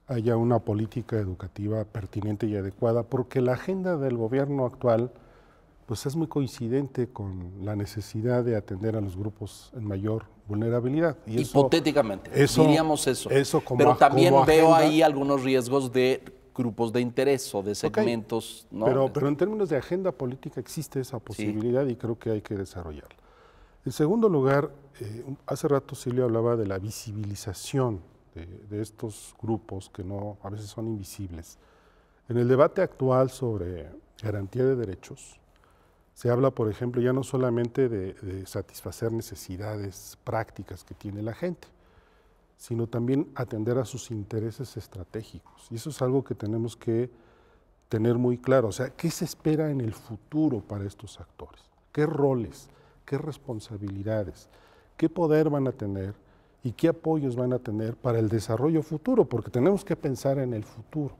[SPEAKER 1] haya una política educativa pertinente y adecuada, porque la agenda del gobierno actual pues es muy coincidente con la necesidad de atender a los grupos en mayor vulnerabilidad. Y
[SPEAKER 4] hipotéticamente, diríamos eso. Pero también veo ahí algunos riesgos de grupos de interés o de segmentos.
[SPEAKER 1] Okay. ¿No? Pero en términos de agenda política existe esa posibilidad y creo que hay que desarrollarla. En segundo lugar, hace rato Silvia hablaba de la visibilización de estos grupos que a veces son invisibles. En el debate actual sobre garantía de derechos, se habla, por ejemplo, ya no solamente de satisfacer necesidades prácticas que tiene la gente, sino también atender a sus intereses estratégicos. Y eso es algo que tenemos que tener muy claro. O sea, ¿qué se espera en el futuro para estos actores? ¿Qué roles, qué responsabilidades, qué poder van a tener y qué apoyos van a tener para el desarrollo futuro? Porque tenemos que pensar en el futuro.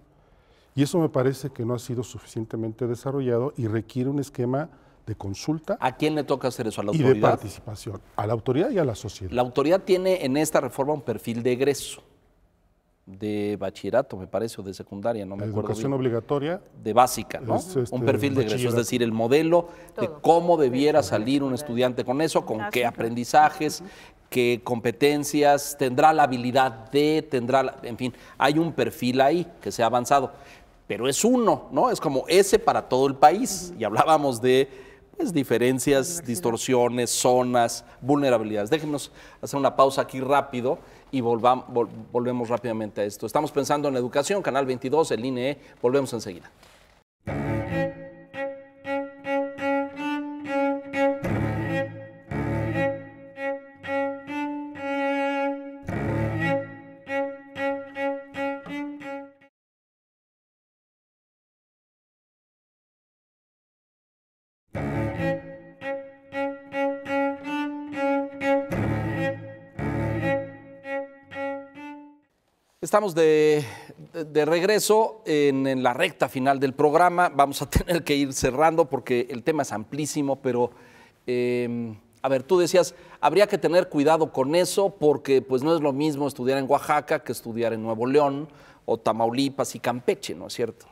[SPEAKER 1] Y eso me parece que no ha sido suficientemente desarrollado y requiere un esquema de consulta.
[SPEAKER 4] ¿A quién le toca hacer eso? ¿A la autoridad?
[SPEAKER 1] Y de participación, a la autoridad y a la sociedad.
[SPEAKER 4] La autoridad tiene en esta reforma un perfil de egreso, de bachillerato, me parece, o de secundaria, no me acuerdo bien.
[SPEAKER 1] Educación obligatoria.
[SPEAKER 4] De básica, ¿no? Un perfil de egreso, es decir, el modelo de cómo debiera salir un estudiante con eso, con qué aprendizajes, qué competencias, tendrá la habilidad en fin, hay un perfil ahí que se ha avanzado, pero es uno, ¿no? Es como ese para todo el país, y hablábamos de diferencias, distorsiones, zonas, vulnerabilidades. Déjenos hacer una pausa aquí rápido y volvemos rápidamente a esto. Estamos pensando en educación, Canal 22, el INE, volvemos enseguida. Estamos de regreso en la recta final del programa. Vamos a tener que ir cerrando porque el tema es amplísimo, pero a ver, tú decías, habría que tener cuidado con eso porque pues no es lo mismo estudiar en Oaxaca que estudiar en Nuevo León o Tamaulipas y Campeche, ¿no es cierto?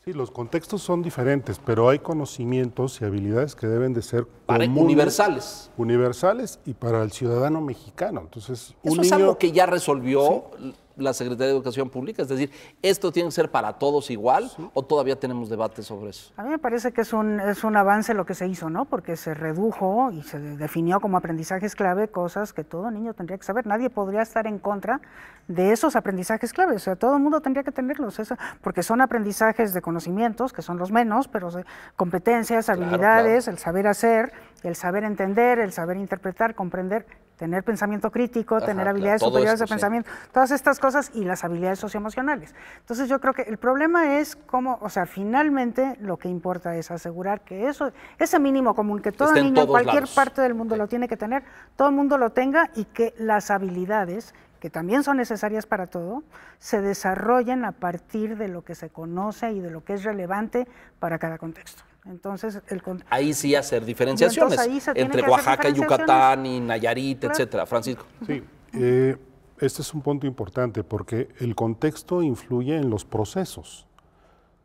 [SPEAKER 1] Sí, los contextos son diferentes, pero hay conocimientos y habilidades que deben de ser
[SPEAKER 4] universales.
[SPEAKER 1] Universales y para el ciudadano mexicano. Entonces,
[SPEAKER 4] eso es algo que ya resolvió la Secretaría de Educación Pública, es decir, ¿esto tiene que ser para todos igual o todavía tenemos debate sobre eso?
[SPEAKER 2] A mí me parece que es un avance lo que se hizo, ¿no? Porque se redujo y se definió como aprendizajes clave cosas que todo niño tendría que saber. Nadie podría estar en contra de esos aprendizajes claves, o sea, todo el mundo tendría que tenerlos, porque son aprendizajes de conocimientos, que son los menos, pero competencias, habilidades, el saber hacer, el saber entender, el saber interpretar, comprender, tener pensamiento crítico,
[SPEAKER 4] Ajá,
[SPEAKER 2] tener
[SPEAKER 4] claro,
[SPEAKER 2] habilidades
[SPEAKER 4] todo
[SPEAKER 2] superiores
[SPEAKER 4] esto,
[SPEAKER 2] de
[SPEAKER 4] sí.
[SPEAKER 2] pensamiento, todas estas cosas y las habilidades socioemocionales. Entonces yo creo que el problema es cómo, o sea, finalmente lo que importa es asegurar que eso, ese mínimo común que todo
[SPEAKER 4] Esté en
[SPEAKER 2] niño en
[SPEAKER 4] todos
[SPEAKER 2] cualquier
[SPEAKER 4] lados.
[SPEAKER 2] parte del mundo
[SPEAKER 4] Sí.
[SPEAKER 2] lo tiene que tener, todo el mundo lo tenga y que las habilidades, que también son necesarias para todo, se desarrollen a partir de lo que se conoce y de lo que es relevante para cada contexto. Entonces,
[SPEAKER 4] Ahí sí hacer diferenciaciones
[SPEAKER 2] ahí se tienen
[SPEAKER 4] entre
[SPEAKER 2] que hacer
[SPEAKER 4] Oaxaca,
[SPEAKER 2] diferenciaciones.
[SPEAKER 4] Yucatán y Nayarit,
[SPEAKER 2] Claro.
[SPEAKER 4] etcétera. Francisco.
[SPEAKER 1] Sí, este es un punto importante porque el contexto influye en los procesos.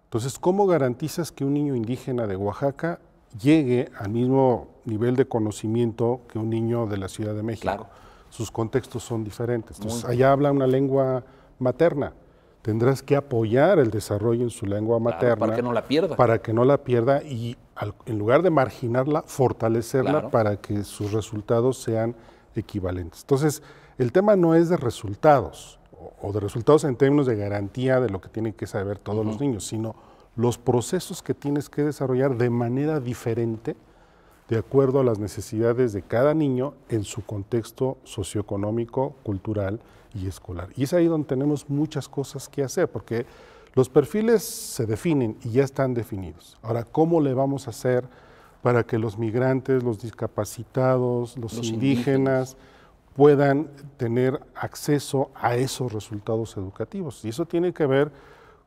[SPEAKER 1] Entonces, ¿cómo garantizas que un niño indígena de Oaxaca llegue al mismo nivel de conocimiento que un niño de la Ciudad de México?
[SPEAKER 4] Claro.
[SPEAKER 1] Sus contextos son diferentes. Entonces, allá habla una lengua materna. Tendrás que apoyar el desarrollo en su lengua
[SPEAKER 4] Claro,
[SPEAKER 1] materna.
[SPEAKER 4] para que no la pierda.
[SPEAKER 1] Para que no la pierda y en lugar de marginarla, fortalecerla
[SPEAKER 4] Claro.
[SPEAKER 1] para que sus resultados sean equivalentes. Entonces, el tema no es de resultados o de resultados en términos de garantía de lo que tienen que saber todos los niños, sino los procesos que tienes que desarrollar de manera diferente de acuerdo a las necesidades de cada niño en su contexto socioeconómico, cultural y escolar. Y es ahí donde tenemos muchas cosas que hacer, porque los perfiles se definen y ya están definidos. Ahora, ¿cómo le vamos a hacer para que los migrantes, los discapacitados, los indígenas puedan tener acceso a esos resultados educativos? Y eso tiene que ver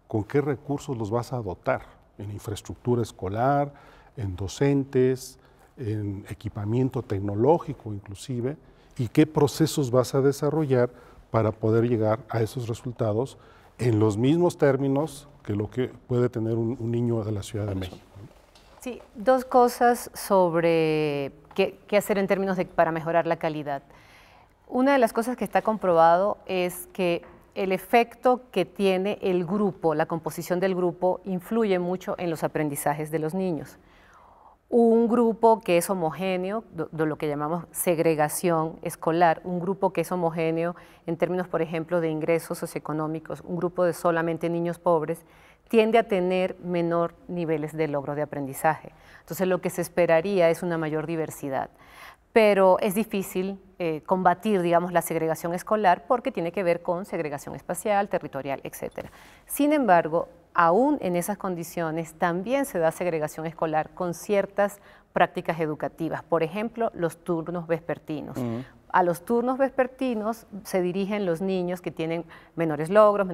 [SPEAKER 1] con qué recursos los vas a dotar en infraestructura escolar, en docentes, en equipamiento tecnológico inclusive, y qué procesos vas a desarrollar para poder llegar a esos resultados en los mismos términos que lo que puede tener un niño de la Ciudad de México.
[SPEAKER 3] Sí, dos cosas sobre qué hacer en términos para mejorar la calidad. Una de las cosas que está comprobado es que el efecto que tiene el grupo, la composición del grupo, influye mucho en los aprendizajes de los niños. Un grupo que es homogéneo, de lo que llamamos segregación escolar, un grupo que es homogéneo en términos, por ejemplo, de ingresos socioeconómicos, un grupo de solamente niños pobres, tiende a tener menor niveles de logro de aprendizaje. Entonces, lo que se esperaría es una mayor diversidad. Pero es difícil combatir, digamos, la segregación escolar porque tiene que ver con segregación espacial, territorial, etc. Sin embargo, aún en esas condiciones también se da segregación escolar con ciertas prácticas educativas. Por ejemplo, los turnos vespertinos. A los turnos vespertinos se dirigen los niños que tienen menores logros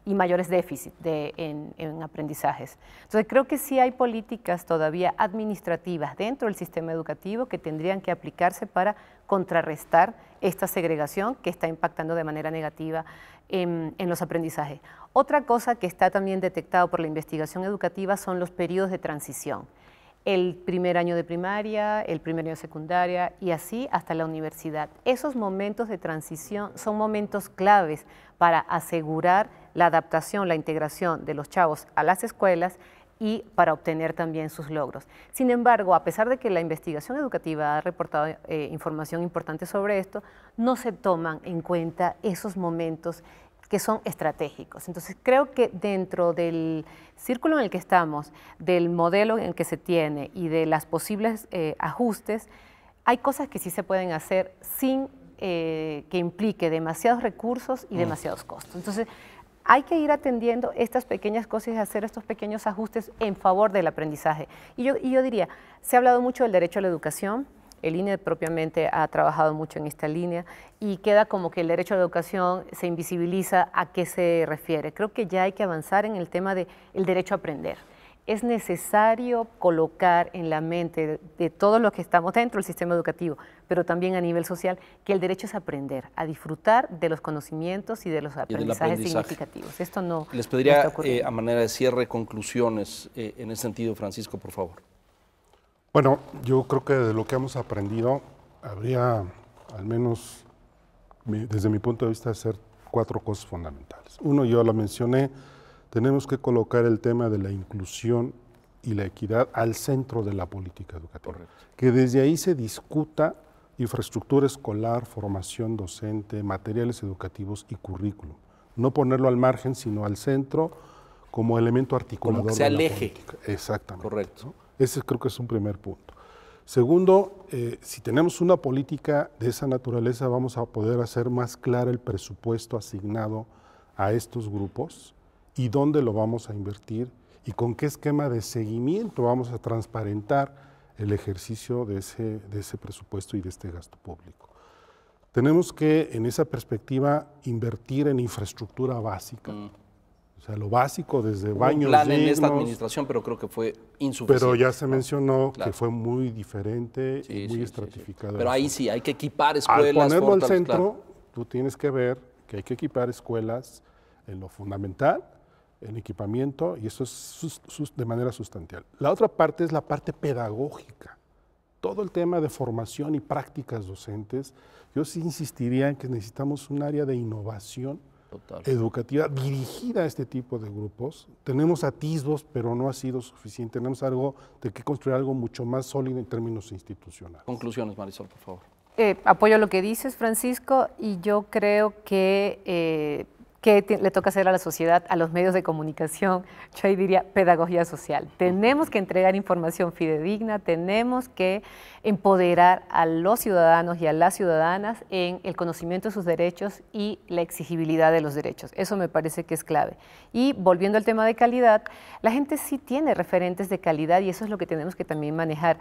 [SPEAKER 3] y mayores déficits en aprendizajes. Entonces, creo que sí hay políticas todavía administrativas dentro del sistema educativo que tendrían que aplicarse para contrarrestar esta segregación que está impactando de manera negativa en los aprendizajes. Otra cosa que está también detectado por la investigación educativa son los periodos de transición. El primer año de primaria, el primer año de secundaria y así hasta la universidad. Esos momentos de transición son momentos claves para asegurar la adaptación, la integración de los chavos a las escuelas y para obtener también sus logros. Sin embargo, a pesar de que la investigación educativa ha reportado información importante sobre esto, no se toman en cuenta esos momentos que son estratégicos. Entonces, creo que dentro del círculo en el que estamos, del modelo en el que se tiene y de las posibles ajustes, hay cosas que sí se pueden hacer sin que implique demasiados recursos y demasiados costos. Entonces, hay que ir atendiendo estas pequeñas cosas y hacer estos pequeños ajustes en favor del aprendizaje. Y yo diría, se ha hablado mucho del derecho a la educación. El INE propiamente ha trabajado mucho en esta línea y queda como que el derecho a la educación se invisibiliza. ¿A qué se refiere? Creo que ya hay que avanzar en el tema del derecho a aprender. Es necesario colocar en la mente de todos los que estamos dentro del sistema educativo, pero también a nivel social, que el derecho es aprender, a disfrutar de los conocimientos y de los aprendizajes significativos. Esto no
[SPEAKER 4] Les pediría,
[SPEAKER 3] no está ocurriendo.
[SPEAKER 4] a manera de cierre, conclusiones en ese sentido, Francisco, por favor.
[SPEAKER 1] Bueno, yo creo que de lo que hemos aprendido habría, al menos desde mi punto de vista, hacer 4 cosas fundamentales. Uno, yo lo mencioné, tenemos que colocar el tema de la inclusión y la equidad al centro de la política educativa. Correcto. Que desde ahí se discuta infraestructura escolar, formación docente, materiales educativos y currículum. No ponerlo al margen, sino al centro como elemento articulador
[SPEAKER 4] como que sea
[SPEAKER 1] de la
[SPEAKER 4] el eje.
[SPEAKER 1] política. Exactamente.
[SPEAKER 4] Correcto.
[SPEAKER 1] ¿No? Ese creo que es un primer punto. Segundo, si tenemos una política de esa naturaleza, vamos a poder hacer más claro el presupuesto asignado a estos grupos y dónde lo vamos a invertir y con qué esquema de seguimiento vamos a transparentar el ejercicio de ese presupuesto y de este gasto público. Tenemos que, en esa perspectiva, invertir en infraestructura básica. O sea, lo básico desde baños
[SPEAKER 4] un plan
[SPEAKER 1] dignos,
[SPEAKER 4] en esta administración, pero creo que fue insuficiente.
[SPEAKER 1] pero ya se mencionó que fue muy diferente y muy
[SPEAKER 4] sí,
[SPEAKER 1] estratificado.
[SPEAKER 4] Pero ahí sí, hay que equipar escuelas.
[SPEAKER 1] Al ponerlo al centro,
[SPEAKER 4] claro.
[SPEAKER 1] tú tienes que ver que hay que equipar escuelas en lo fundamental, en equipamiento, y eso es de manera sustancial. La otra parte es la parte pedagógica. Todo el tema de formación y prácticas docentes, yo sí insistiría en que necesitamos un área de innovación educativa dirigida a este tipo de grupos. Tenemos atisbos, pero no ha sido suficiente. Tenemos de que construir algo mucho más sólido en términos institucionales.
[SPEAKER 4] Conclusiones, Marisol, por favor.
[SPEAKER 3] Apoyo lo que dices, Francisco, y yo creo que le toca hacer a la sociedad, a los medios de comunicación, yo ahí diría pedagogía social. Tenemos que entregar información fidedigna, tenemos que empoderar a los ciudadanos y a las ciudadanas en el conocimiento de sus derechos y la exigibilidad de los derechos. Eso me parece que es clave. Y volviendo al tema de calidad, la gente sí tiene referentes de calidad y eso es lo que tenemos que también manejar.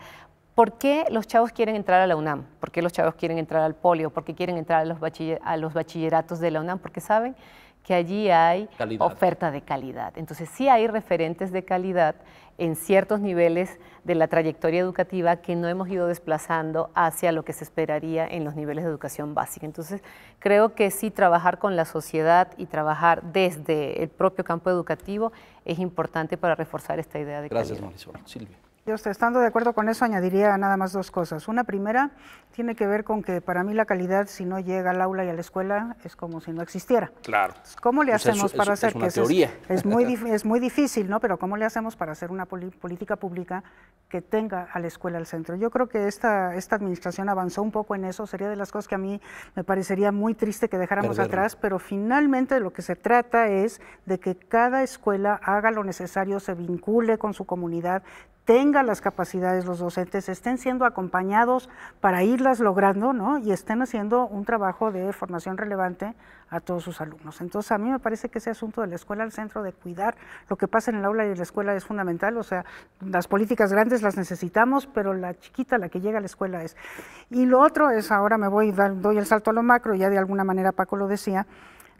[SPEAKER 3] ¿Por qué los chavos quieren entrar a la UNAM? ¿Por qué los chavos quieren entrar al Polio? ¿Por qué quieren entrar a los bachilleratos de la UNAM? Porque saben que allí hay oferta de calidad. Entonces sí hay referentes de calidad en ciertos niveles de la trayectoria educativa que no hemos ido desplazando hacia lo que se esperaría en los niveles de educación básica. Entonces creo que sí trabajar con la sociedad y trabajar desde el propio campo educativo es importante para reforzar esta idea de calidad.
[SPEAKER 4] Gracias, Marisol. Silvia.
[SPEAKER 2] Yo, estando de acuerdo con eso, añadiría nada más dos cosas. Una primera tiene que ver con que para mí la calidad, si no llega al aula y a la escuela, es como si no existiera.
[SPEAKER 4] Claro.
[SPEAKER 2] ¿Cómo le hacemos para hacer
[SPEAKER 4] es una
[SPEAKER 2] que
[SPEAKER 4] teoría.
[SPEAKER 2] Es muy difícil, ¿no? Pero ¿cómo le hacemos para hacer una política pública que tenga a la escuela al centro? Yo creo que esta administración avanzó un poco en eso. Sería de las cosas que a mí me parecería muy triste que dejáramos atrás, pero finalmente de lo que se trata es de que cada escuela haga lo necesario, se vincule con su comunidad, tenga las capacidades los docentes, estén siendo acompañados para irlas logrando, ¿no? Y estén haciendo un trabajo de formación relevante a todos sus alumnos. Entonces, a mí me parece que ese asunto de la escuela al centro, de cuidar lo que pasa en el aula y en la escuela es fundamental. O sea, las políticas grandes las necesitamos, pero la chiquita, la que llega a la escuela es. Y lo otro es, ahora doy el salto a lo macro, ya de alguna manera Paco lo decía,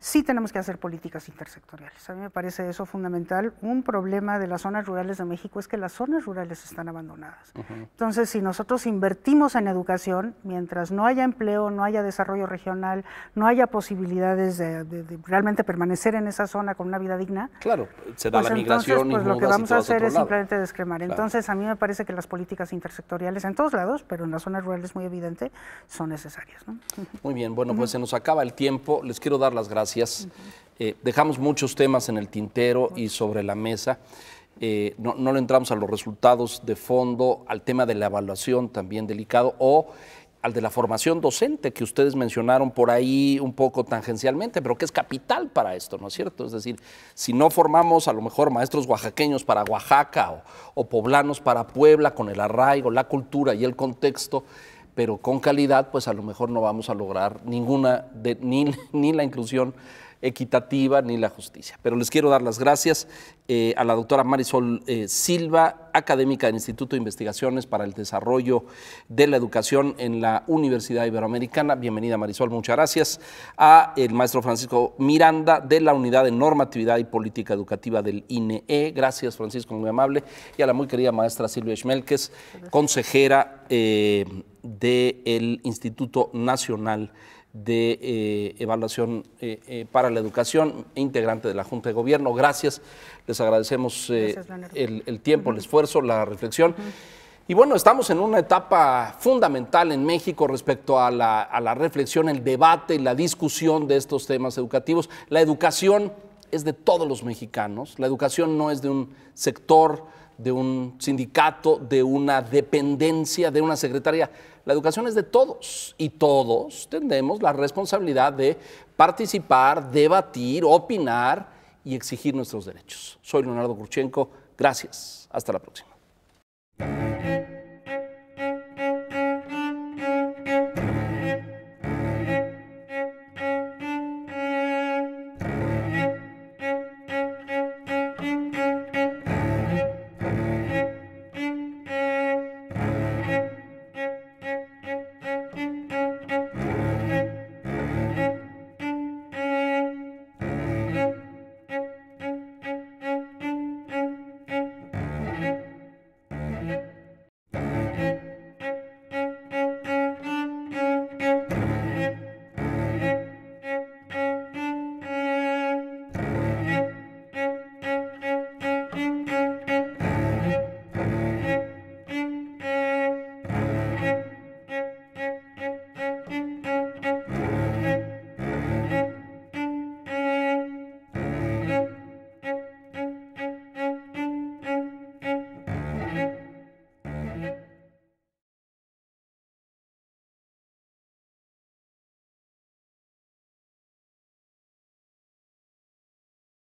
[SPEAKER 2] sí tenemos que hacer políticas intersectoriales. A mí me parece eso fundamental. Un problema de las zonas rurales de México es que las zonas rurales están abandonadas. Entonces, si nosotros invertimos en educación, mientras no haya empleo, no haya desarrollo regional, no haya posibilidades de realmente permanecer en esa zona con una vida digna,
[SPEAKER 4] claro, se da la migración
[SPEAKER 2] entonces, pues lo que vamos a hacer es simplemente descremar. Claro. Entonces, a mí me parece que las políticas intersectoriales en todos lados, pero en las zonas rurales muy evidente, son necesarias, ¿no?
[SPEAKER 4] Muy bien, bueno, pues se nos acaba el tiempo. Les quiero dar las gracias. Dejamos muchos temas en el tintero y sobre la mesa. No le entramos a los resultados de fondo, al tema de la evaluación también delicado, o al de la formación docente que ustedes mencionaron por ahí un poco tangencialmente, pero que es capital para esto, ¿no es cierto? Es decir, si no formamos a lo mejor maestros oaxaqueños para Oaxaca o poblanos para Puebla, con el arraigo, la cultura y el contexto, pero con calidad, pues a lo mejor no vamos a lograr ni la inclusión equitativa ni la justicia. Pero les quiero dar las gracias a la doctora Marisol Silva, académica del Instituto de Investigaciones para el Desarrollo de la Educación en la Universidad Iberoamericana. Bienvenida, Marisol, muchas gracias. A el maestro Francisco Miranda, de la Unidad de Normatividad y Política Educativa del INEE. Gracias, Francisco, muy amable. Y a la muy querida maestra Silvia Schmelkes, consejera del Instituto Nacional de Evaluación para la Educación, integrante de la Junta de Gobierno. Gracias, les agradecemos el tiempo, el esfuerzo, la reflexión. Y bueno, estamos en una etapa fundamental en México respecto a la reflexión, el debate y la discusión de estos temas educativos. La educación es de todos los mexicanos, la educación no es de un sector, de un sindicato, de una dependencia, de una secretaría. La educación es de todos y todos tenemos la responsabilidad de participar, debatir, opinar y exigir nuestros derechos. Soy Leonardo Kurchenko. Gracias. Hasta la próxima.